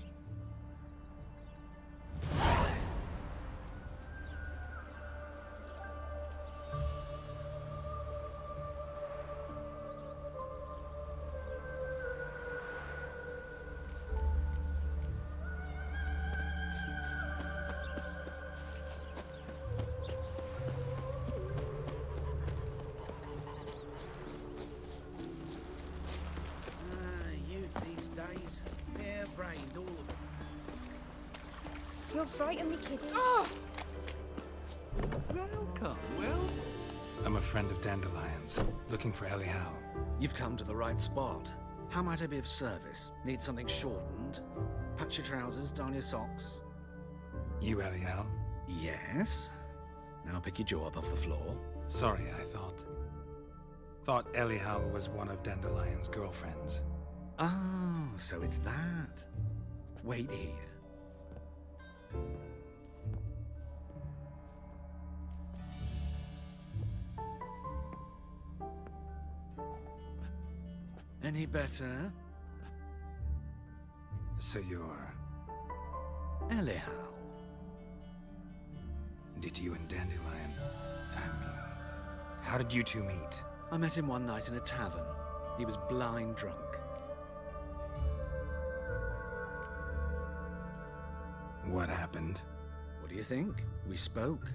Speaker 11: Hair-brained, all of them.
Speaker 6: You're frightened me, kiddies.
Speaker 11: Oh! Welcome, well?
Speaker 9: I'm a friend of Dandelion's, looking for Elial.
Speaker 22: You've come to the right spot. How might I be of service? Need something shortened? Patch your trousers, darn your socks.
Speaker 9: You Elial?
Speaker 22: Yes. Now pick your jaw up off the floor.
Speaker 9: Sorry, I thought Elial was one of Dandelion's girlfriends.
Speaker 22: Oh, so it's that. Wait here. Any better?
Speaker 9: So you're...
Speaker 22: Elial.
Speaker 9: Did you and Dandelion... how did you two meet?
Speaker 22: I met him one night in a tavern. He was blind drunk.
Speaker 9: What happened?
Speaker 22: What do you think? We spoke.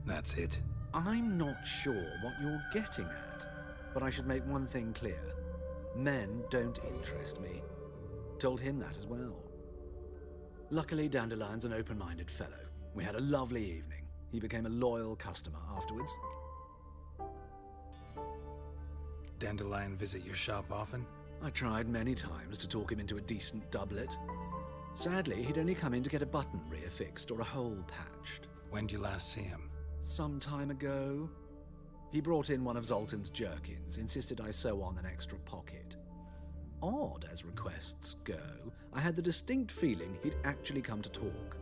Speaker 9: That's it?
Speaker 22: I'm not sure what you're getting at, but I should make one thing clear. Men don't interest me. Told him that as well. Luckily, Dandelion's an open-minded fellow. We had a lovely evening. He became a loyal customer afterwards.
Speaker 9: Dandelion visit your shop often?
Speaker 22: I tried many times to talk him into a decent doublet. Sadly, he'd only come in to get a button reaffixed or a hole patched.
Speaker 9: When did you last see him?
Speaker 22: Some time ago. He brought in one of Zoltan's jerkins, insisted I sew on an extra pocket. Odd as requests go, I had the distinct feeling he'd actually come to talk.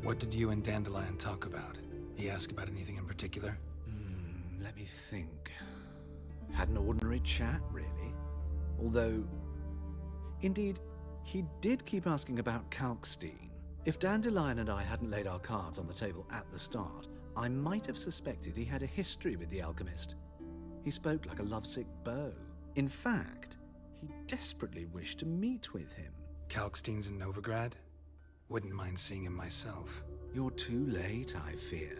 Speaker 9: What did you and Dandelion talk about? He ask about anything in particular?
Speaker 22: Let me think. Had an ordinary chat, really. Although, indeed, he did keep asking about Kalkstein. If Dandelion and I hadn't laid our cards on the table at the start, I might have suspected he had a history with the alchemist. He spoke like a lovesick beau. In fact, he desperately wished to meet with him.
Speaker 9: Kalkstein's in Novigrad? Wouldn't mind seeing him myself.
Speaker 22: You're too late, I fear.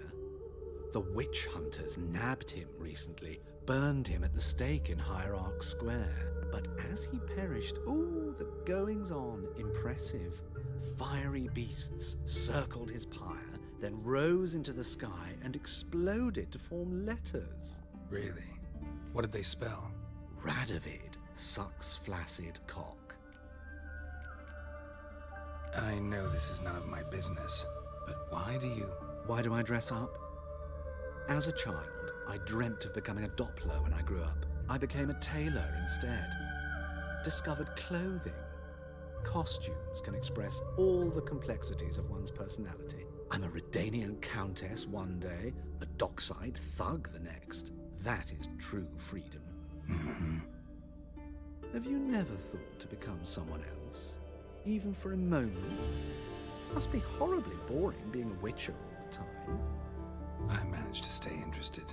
Speaker 22: The witch hunters nabbed him recently, burned him at the stake in Hierarch Square. But as he perished, ooh, the goings-on impressive. Fiery beasts circled his pyre, then rose into the sky and exploded to form letters.
Speaker 9: Really? What did they spell?
Speaker 22: Radovid sucks flaccid cock.
Speaker 9: I know this is none of my business, but why do I
Speaker 22: dress up? As a child, I dreamt of becoming a Doppler when I grew up. I became a tailor instead. Discovered clothing. Costumes can express all the complexities of one's personality. I'm a Redanian countess one day, a dockside thug the next. That is true freedom.
Speaker 9: Mm-hmm.
Speaker 22: Have you never thought to become someone else? Even for a moment? Must be horribly boring being a witcher all the time.
Speaker 9: I managed to stay interested.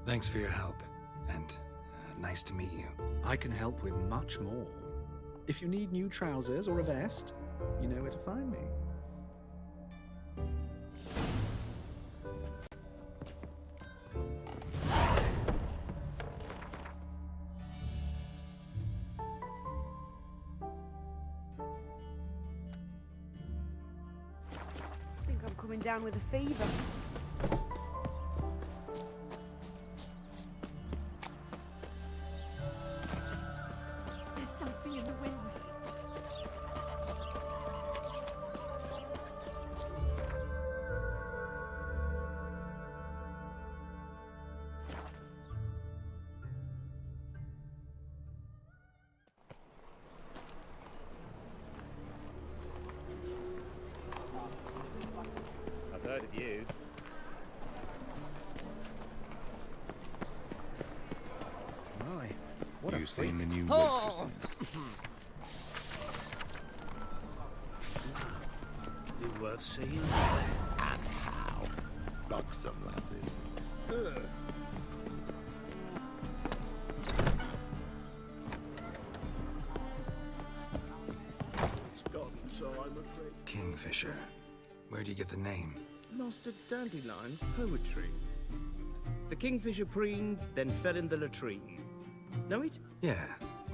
Speaker 9: Thanks for your help, and nice to meet you.
Speaker 22: I can help with much more. If you need new trousers or a vest, you know where to find me.
Speaker 20: I think I'm coming down with a fever.
Speaker 6: There's something in the wind.
Speaker 8: I've heard of you.
Speaker 4: My, what a
Speaker 14: You seen the new
Speaker 6: Oh.
Speaker 14: waitresses?
Speaker 2: Be worth seeing.
Speaker 14: And how? Buxom lasses.
Speaker 2: It's gone, so I'm afraid.
Speaker 9: Kingfisher. Where do you get the name?
Speaker 8: Lost a Dandelion's poetry. The kingfisher preened, then fell in the latrine. Know it?
Speaker 9: Yeah.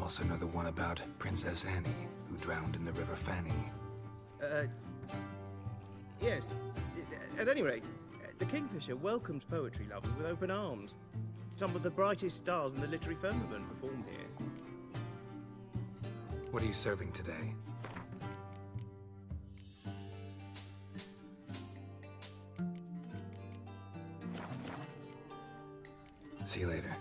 Speaker 9: Also know the one about Princess Annie, who drowned in the River Fanny.
Speaker 8: Yes. At any rate, the kingfisher welcomes poetry lovers with open arms. Some of the brightest stars in the literary firmament perform here.
Speaker 9: What are you serving today? See you later.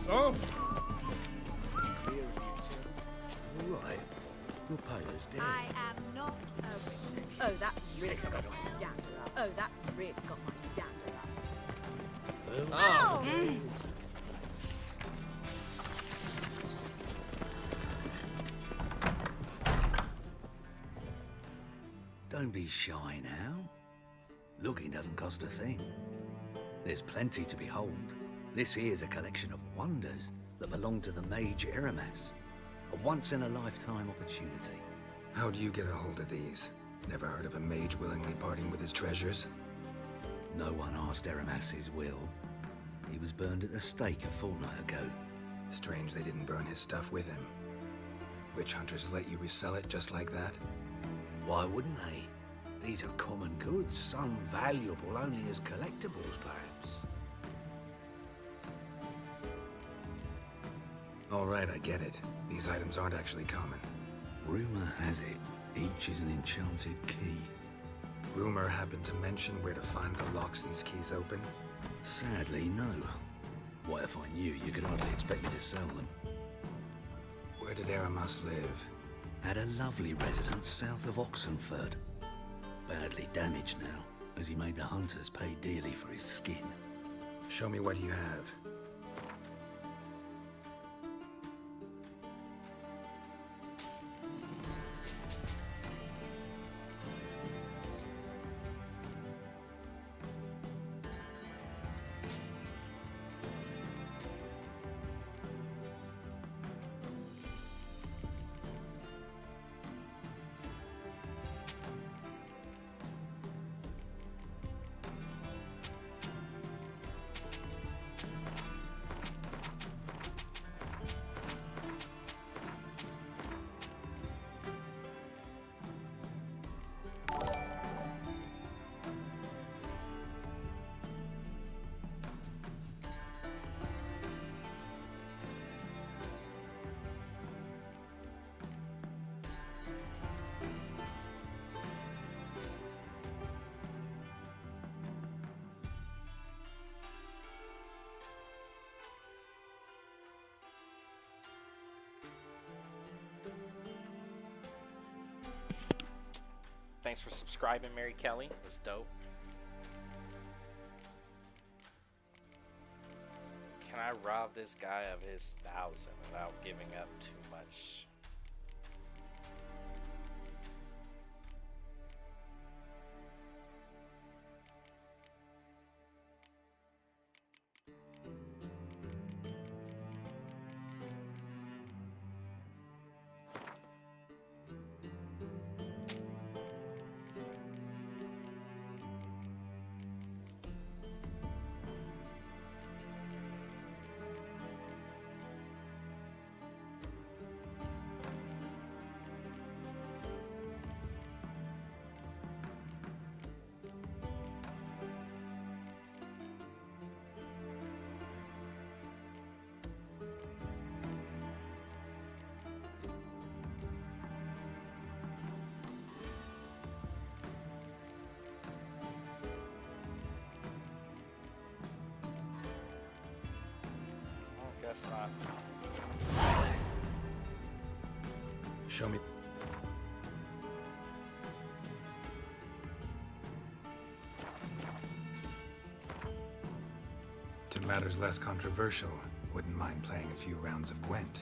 Speaker 2: Oh! As clear as you tell. All right. Your paler's dead.
Speaker 6: I am not a witch. Oh, that really got my dander up. Oh, that really got my dander up.
Speaker 2: Oh!
Speaker 22: Don't be shy now. Looking doesn't cost a thing. There's plenty to behold. This here's a collection of wonders that belong to the mage Eramas. A once-in-a-lifetime opportunity.
Speaker 9: How'd you get a hold of these? Never heard of a mage willingly parting with his treasures?
Speaker 22: No one asked Eramas his will. He was burned at the stake a fortnight ago.
Speaker 9: Strange they didn't burn his stuff with him. Witch hunters let you resell it just like that?
Speaker 22: Why wouldn't they? These are common goods, some valuable only as collectibles, perhaps.
Speaker 9: All right, I get it. These items aren't actually common.
Speaker 22: Rumor has it, each is an enchanted key.
Speaker 9: Rumor happened to mention where to find the locks these keys open?
Speaker 22: Sadly, no. What if I knew you could hardly expect me to sell them?
Speaker 9: Where did Eramas live?
Speaker 22: At a lovely residence south of Oxenford. Badly damaged now, as he made the hunters pay dearly for his skin.
Speaker 9: Show me what you have.
Speaker 1: Thanks for subscribing, Mary Kelly. That's dope. Can I rob this guy of his 1,000 without giving up too much? Guess not.
Speaker 9: Show me. To matters less controversial, wouldn't mind playing a few rounds of Gwent.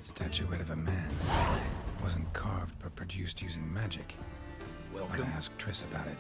Speaker 9: Statuette of a man. Wasn't carved, but produced using magic.
Speaker 22: Welcome.
Speaker 9: I'll ask Triss about it.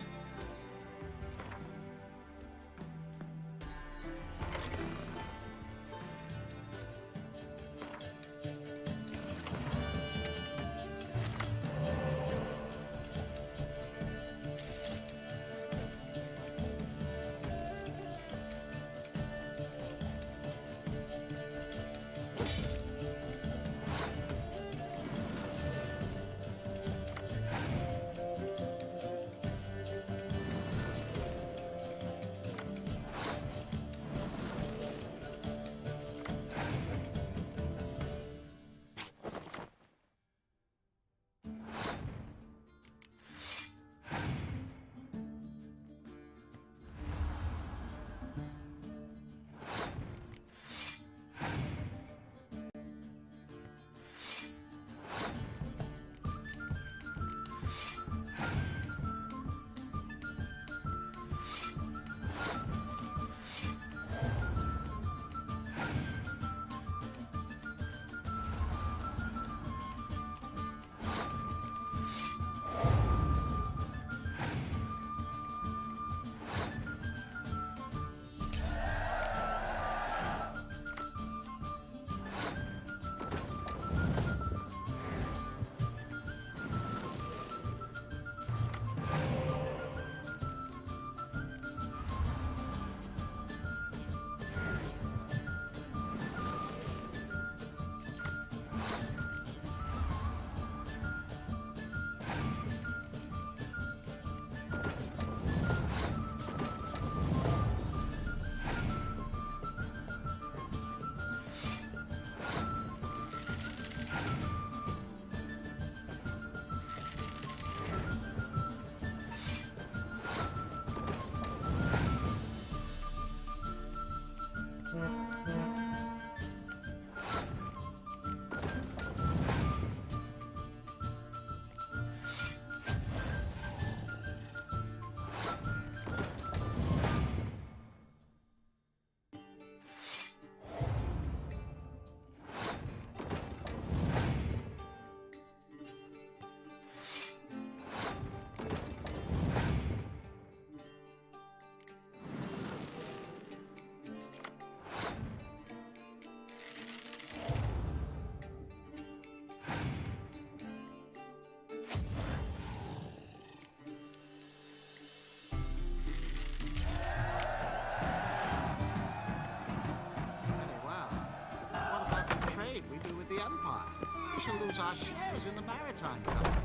Speaker 4: shall lose our shares in the maritime company.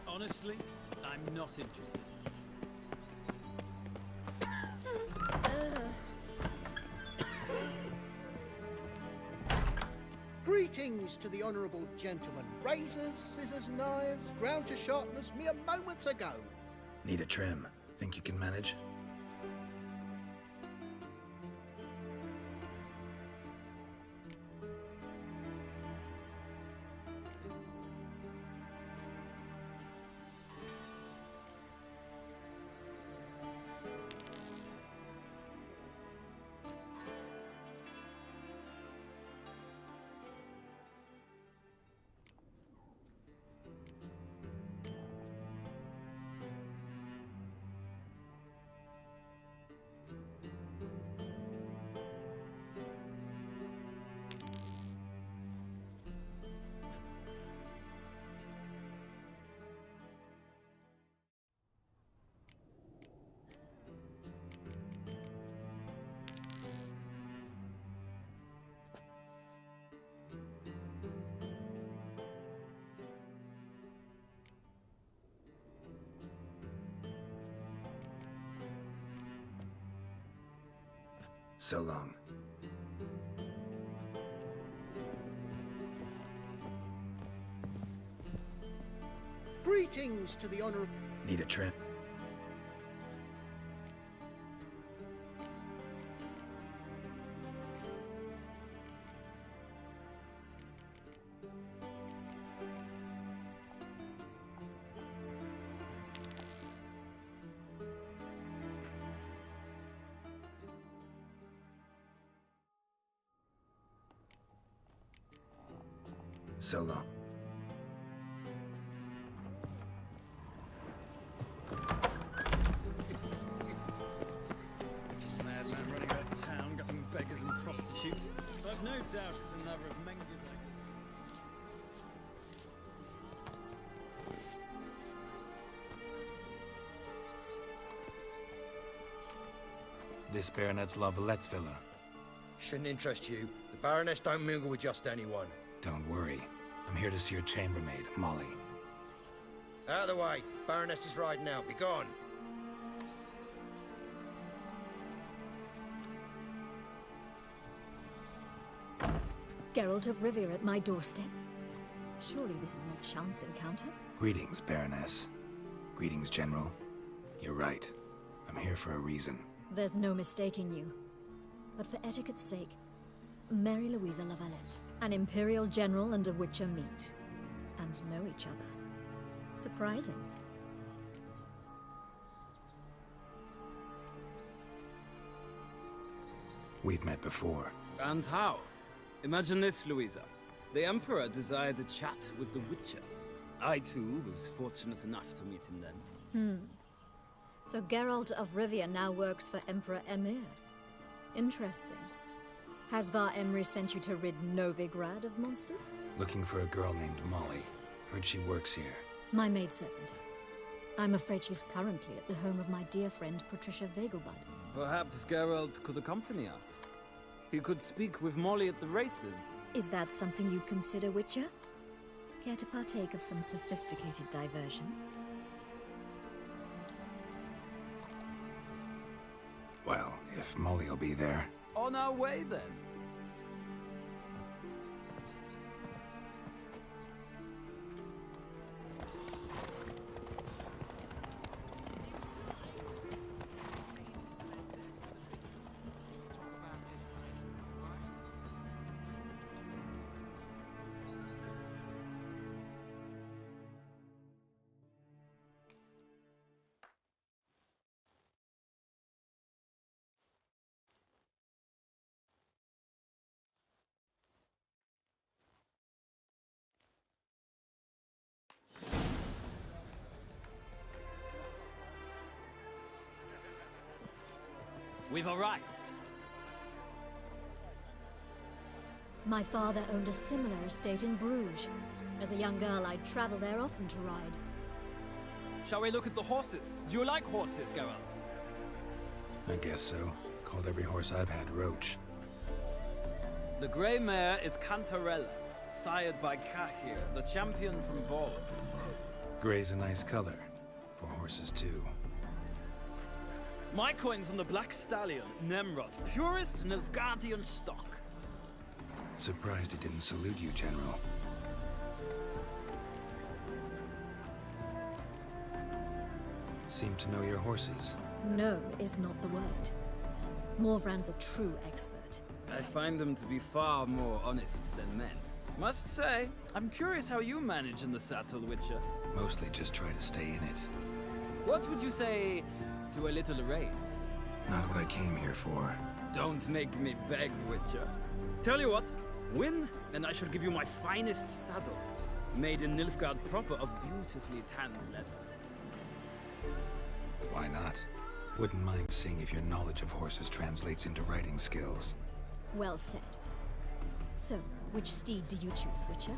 Speaker 17: Honestly, I'm not interested.
Speaker 16: Greetings to the honourable gentleman. Razors, scissors, knives, ground to sharpness mere moments ago.
Speaker 9: Need a trim. Think you can manage? So long.
Speaker 16: Greetings to the honourable...
Speaker 9: Need a trim? So long.
Speaker 17: Madman running about town, gutting beggars and prostitutes. I've no doubt it's another of Menger's.
Speaker 22: This Baronet's Lavallette's villa.
Speaker 18: Shouldn't interest you. The Baroness don't mingle with just anyone.
Speaker 9: Don't worry. I'm here to see your chambermaid, Molly.
Speaker 18: Out of the way. Baroness is riding out. Be gone.
Speaker 15: Geralt of Rivia at my doorstep. Surely this is no chance encounter?
Speaker 9: Greetings, Baroness. Greetings, General. You're right. I'm here for a reason.
Speaker 15: There's no mistaking you. But for etiquette's sake, Mary Louisa Lavalette, an Imperial General and a Witcher meet. And know each other. Surprising.
Speaker 9: We've met before.
Speaker 17: And how? Imagine this, Louisa. The Emperor desired a chat with the Witcher. I, too, was fortunate enough to meet him then.
Speaker 15: So Geralt of Rivia now works for Emperor Emir. Interesting. Has Var Emry sent you to rid Novigrad of monsters?
Speaker 9: Looking for a girl named Molly. Heard she works here.
Speaker 15: My maidservant. I'm afraid she's currently at the home of my dear friend Patricia Vegelbud.
Speaker 17: Perhaps Geralt could accompany us. He could speak with Molly at the races.
Speaker 15: Is that something you'd consider, Witcher? Care to partake of some sophisticated diversion?
Speaker 9: Well, if Molly will be there.
Speaker 17: On our way, then. We've arrived.
Speaker 15: My father owned a similar estate in Bruges. As a young girl, I'd travel there often to ride.
Speaker 17: Shall we look at the horses? Do you like horses, Geralt?
Speaker 9: I guess so. Called every horse I've had Roach.
Speaker 17: The grey mare is Cantarella, sired by Kahir, the champion from Vol.
Speaker 9: Gray's a nice color. For horses, too.
Speaker 17: My coin's on the Black Stallion, Nemrod, purest Nilfgaardian stock.
Speaker 9: Surprised he didn't salute you, General. Seem to know your horses.
Speaker 12: No is not the word. Morvran's a true expert.
Speaker 17: I find them to be far more honest than men. Must say, I'm curious how you manage in the saddle, Witcher.
Speaker 9: Mostly just try to stay in it.
Speaker 17: What would you say to a little race?
Speaker 9: Not what I came here for.
Speaker 17: Don't make me beg, Witcher. Tell you what, win, and I shall give you my finest saddle. Made in Nilfgaard proper of beautifully tanned leather.
Speaker 9: Why not? Wouldn't mind seeing if your knowledge of horses translates into riding skills.
Speaker 12: Well said. So, which steed do you choose, Witcher?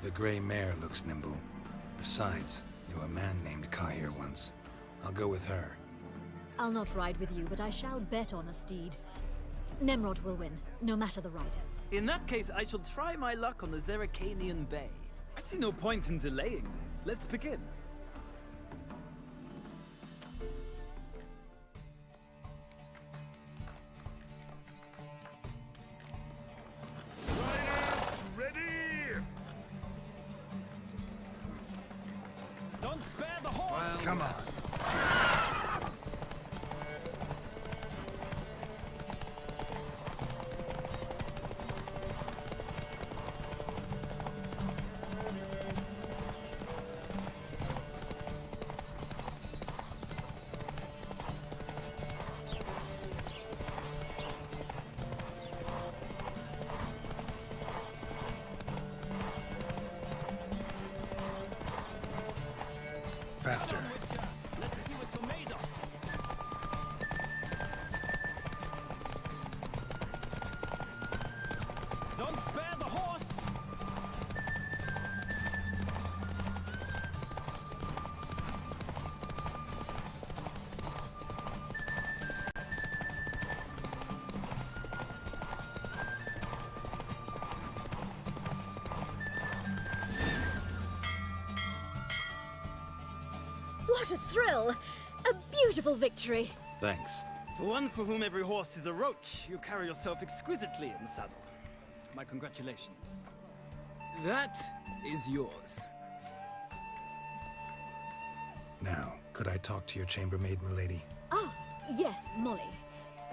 Speaker 9: The gray mare looks nimble. Besides, knew a man named Kahir once. I'll go with her.
Speaker 12: I'll not ride with you, but I shall bet on a steed. Nemrod will win, no matter the rider.
Speaker 17: In that case, I shall try my luck on the Zeracanian Bay. I see no point in delaying this. Let's begin.
Speaker 2: Riders, ready!
Speaker 17: Don't spare the horse!
Speaker 2: Come on.
Speaker 9: Faster.
Speaker 17: Let's see what you're made of. Don't spare the horse!
Speaker 12: What a thrill! A beautiful victory!
Speaker 9: Thanks.
Speaker 17: For one for whom every horse is a roach, you carry yourself exquisitely in the saddle. My congratulations. That is yours.
Speaker 9: Now, could I talk to your chambermaid, milady?
Speaker 12: Ah, yes, Molly.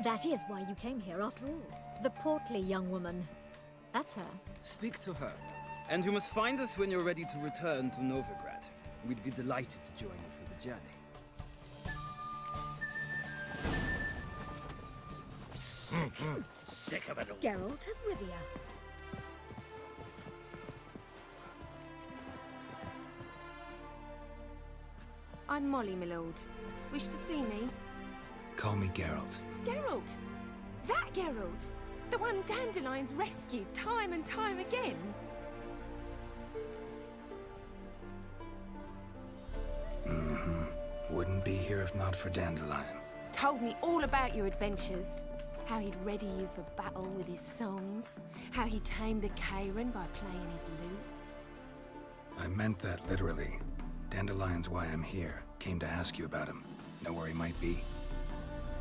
Speaker 12: That is why you came here after all. The portly young woman. That's her.
Speaker 17: Speak to her. And you must find us when you're ready to return to Novigrad. We'd be delighted to join you for the journey.
Speaker 2: Sick of it all.
Speaker 12: Geralt of Rivia.
Speaker 21: I'm Molly, my lord. Wish to see me?
Speaker 9: Call me Geralt.
Speaker 21: Geralt! That Geralt! The one Dandelion's rescued time and time again!
Speaker 9: Wouldn't be here if not for Dandelion.
Speaker 21: Told me all about your adventures. How he'd ready you for battle with his songs. How he tamed the Karen by playing his lute.
Speaker 9: I meant that literally. Dandelion's why I'm here. Came to ask you about him. Know where he might be?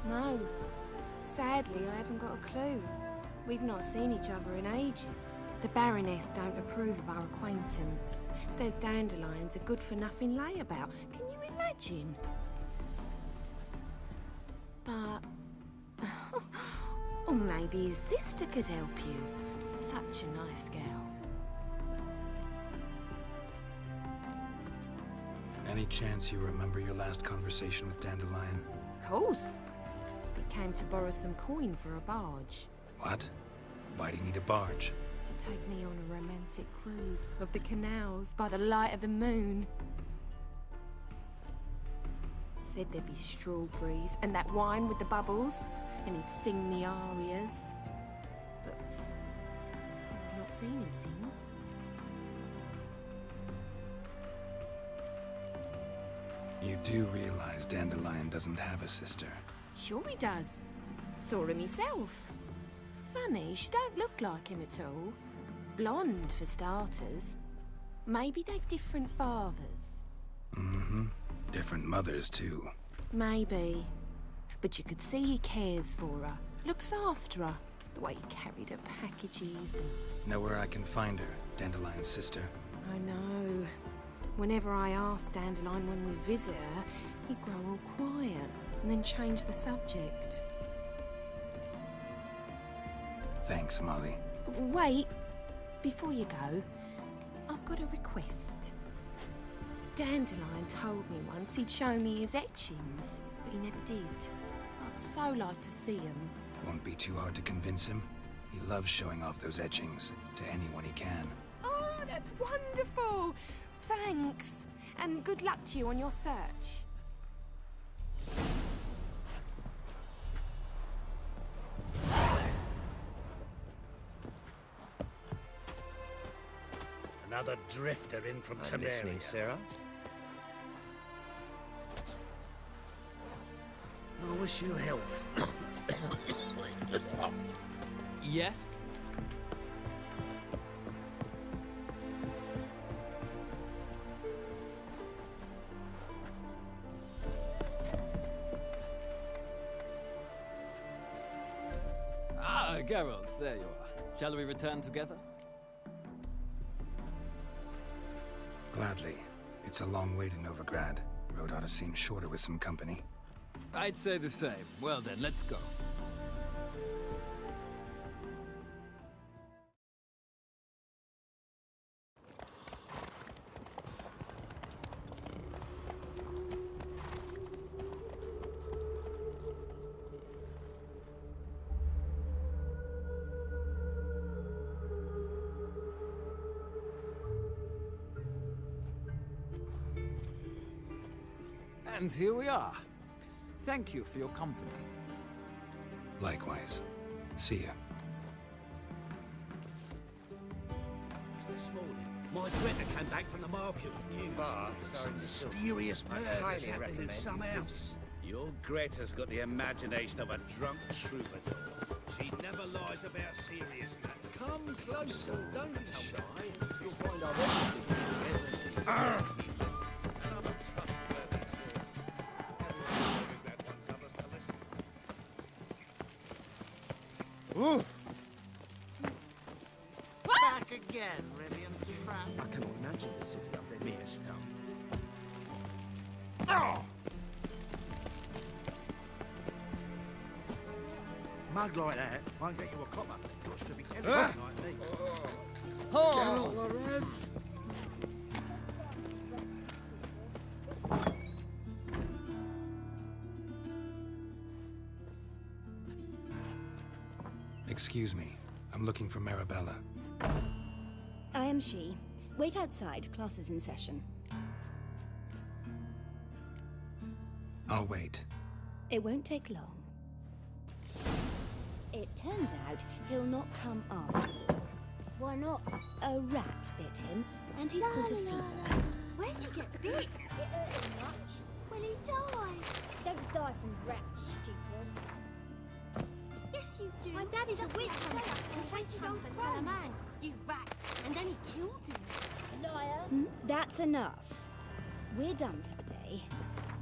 Speaker 21: No. Sadly, I haven't got a clue. We've not seen each other in ages. The Baroness don't approve of our acquaintance. Says Dandelion's a good-for-nothing layabout. Can you imagine? But... or maybe his sister could help you. Such a nice girl.
Speaker 9: Any chance you remember your last conversation with Dandelion?
Speaker 21: Of course. He came to borrow some coin for a barge.
Speaker 9: What? Why do you need a barge?
Speaker 21: To take me on a romantic cruise of the canals by the light of the moon. Said there'd be strawberries and that wine with the bubbles, and he'd sing me arias. But I've not seen him since.
Speaker 9: You do realize Dandelion doesn't have a sister?
Speaker 21: Sure he does. Saw him myself. Funny, she don't look like him at all. Blonde, for starters. Maybe they've different fathers.
Speaker 9: Mm-hmm. Different mothers, too.
Speaker 21: Maybe. But you could see he cares for her. Looks after her. The way he carried her packages and...
Speaker 9: Know where I can find her, Dandelion's sister?
Speaker 21: I know. Whenever I ask Dandelion when we visit her, he'd grow all quiet and then change the subject.
Speaker 9: Thanks, Molly.
Speaker 21: Wait. Before you go, I've got a request. Dandelion told me once he'd show me his etchings, but he never did. I'd so like to see them.
Speaker 9: Won't be too hard to convince him. He loves showing off those etchings to anyone he can.
Speaker 21: Oh, that's wonderful! Thanks. And good luck to you on your search.
Speaker 3: Another drifter in from
Speaker 18: I'm listening,
Speaker 3: Tiberia.
Speaker 18: Sarah.
Speaker 3: I wish you health.
Speaker 17: Yes? Ah, Geralt, there you are. Shall we return together?
Speaker 9: Gladly. It's a long way to Novigrad. Road ought to seem shorter with some company.
Speaker 17: I'd say the same. Well then, let's go. And here we are. Thank you for your company.
Speaker 9: Likewise. See ya.
Speaker 2: This morning, my Greta came back from the market with news. Some mysterious murders happening in some house. Your Greta's got the imagination of a drunk troubadour. She never lies about serious matters. Come closer, don't be shy. You'll find our interesting.
Speaker 16: Ooh.
Speaker 10: Back again, Rivian Trap.
Speaker 11: I cannot imagine the city under mere snow.
Speaker 2: Mug like that won't get you a copper. Got to be elegant like me.
Speaker 10: Geralt the Rev.
Speaker 9: Excuse me. I'm looking for Marabella.
Speaker 19: I am she. Wait outside. Class is in session.
Speaker 9: I'll wait.
Speaker 19: It won't take long. It turns out he'll not come after all. Why not? A rat bit him, and he's caught a fever.
Speaker 6: Where'd you get bit? It hurt him much. Will he die? Don't die from rats, stupid. Yes, you do. My daddy's a witch hunter and chased his own tell man. You rat. And then he killed him. Liar.
Speaker 19: That's enough. We're done for the day.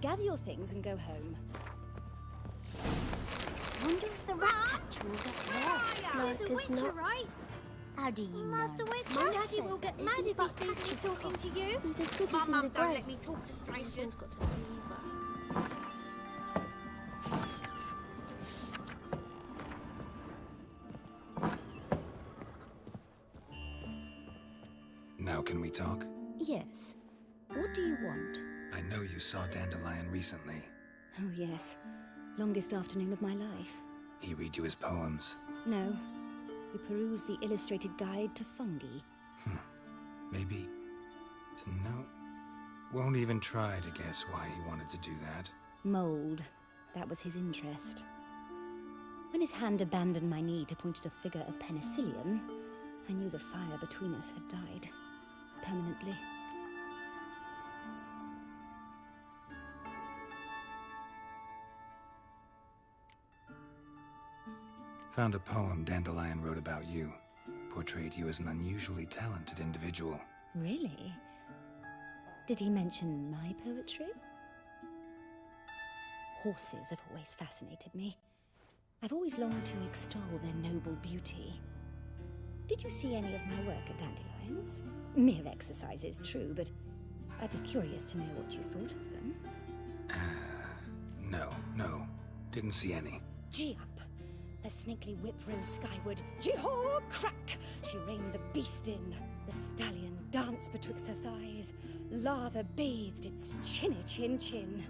Speaker 19: Gather your things and go home.
Speaker 6: Wonder if the rat catcher will get there. He's a witcher, right?
Speaker 19: How do you
Speaker 6: Master
Speaker 19: know?
Speaker 6: Witch, my daddy will get mad if he sees me talking to you.
Speaker 19: He's as good
Speaker 21: My
Speaker 19: as in
Speaker 21: mum
Speaker 19: the
Speaker 21: don't
Speaker 19: grave.
Speaker 21: let me talk to strangers.
Speaker 6: Got a fever.
Speaker 9: Now can we talk?
Speaker 19: Yes. What do you want?
Speaker 9: I know you saw Dandelion recently.
Speaker 19: Oh, yes. Longest afternoon of my life.
Speaker 9: He read you his poems.
Speaker 19: No. We peruse the illustrated guide to fungi.
Speaker 9: Maybe... No. Won't even try to guess why he wanted to do that.
Speaker 19: Mold. That was his interest. When his hand abandoned my knee to point at a figure of penicillium, I knew the fire between us had died. Permanently.
Speaker 9: Found a poem Dandelion wrote about you. Portrayed you as an unusually talented individual.
Speaker 19: Really? Did he mention my poetry? Horses have always fascinated me. I've always longed to extol their noble beauty. Did you see any of my work at Dandelions? Mere exercises, true, but I'd be curious to know what you thought of them.
Speaker 9: No. Didn't see any.
Speaker 19: Gee up! The snakely whip rose skyward. Gee-haw! Crack! She reined the beast in. The stallion danced betwixt her thighs. Lather bathed its chinny chin.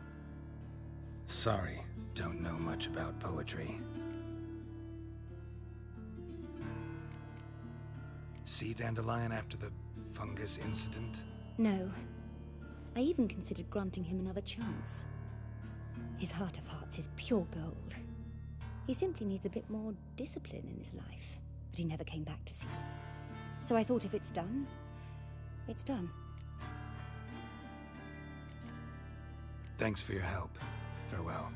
Speaker 9: Sorry, don't know much about poetry. See Dandelion after the fungus incident?
Speaker 19: No. I even considered granting him another chance. His heart of hearts is pure gold. He simply needs a bit more discipline in his life. But he never came back to see me. So I thought if it's done, it's done.
Speaker 9: Thanks for your help. Farewell.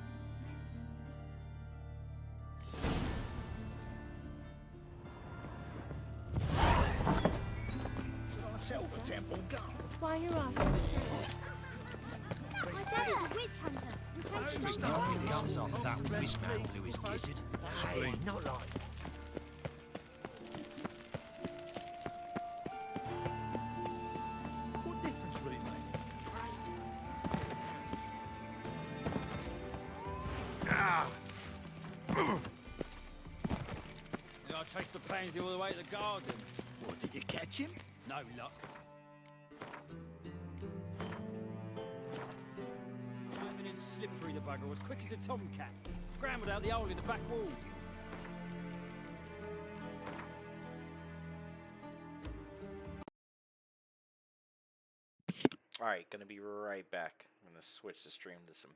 Speaker 2: Tell the temple guard.
Speaker 6: Why you are so strange? My daddy's a witch hunter and chased down
Speaker 2: Guns off that whiz-man who is kissed. Hey, not like. What difference will it make?
Speaker 17: I chased the pansy all the way to the garden.
Speaker 2: What, did you catch him?
Speaker 17: No luck. Climbing in slippery, the bugger was quick as a tomcat. Scrambled out the hole in the back wall.
Speaker 1: Alright, gonna be right back. I'm gonna switch the stream to some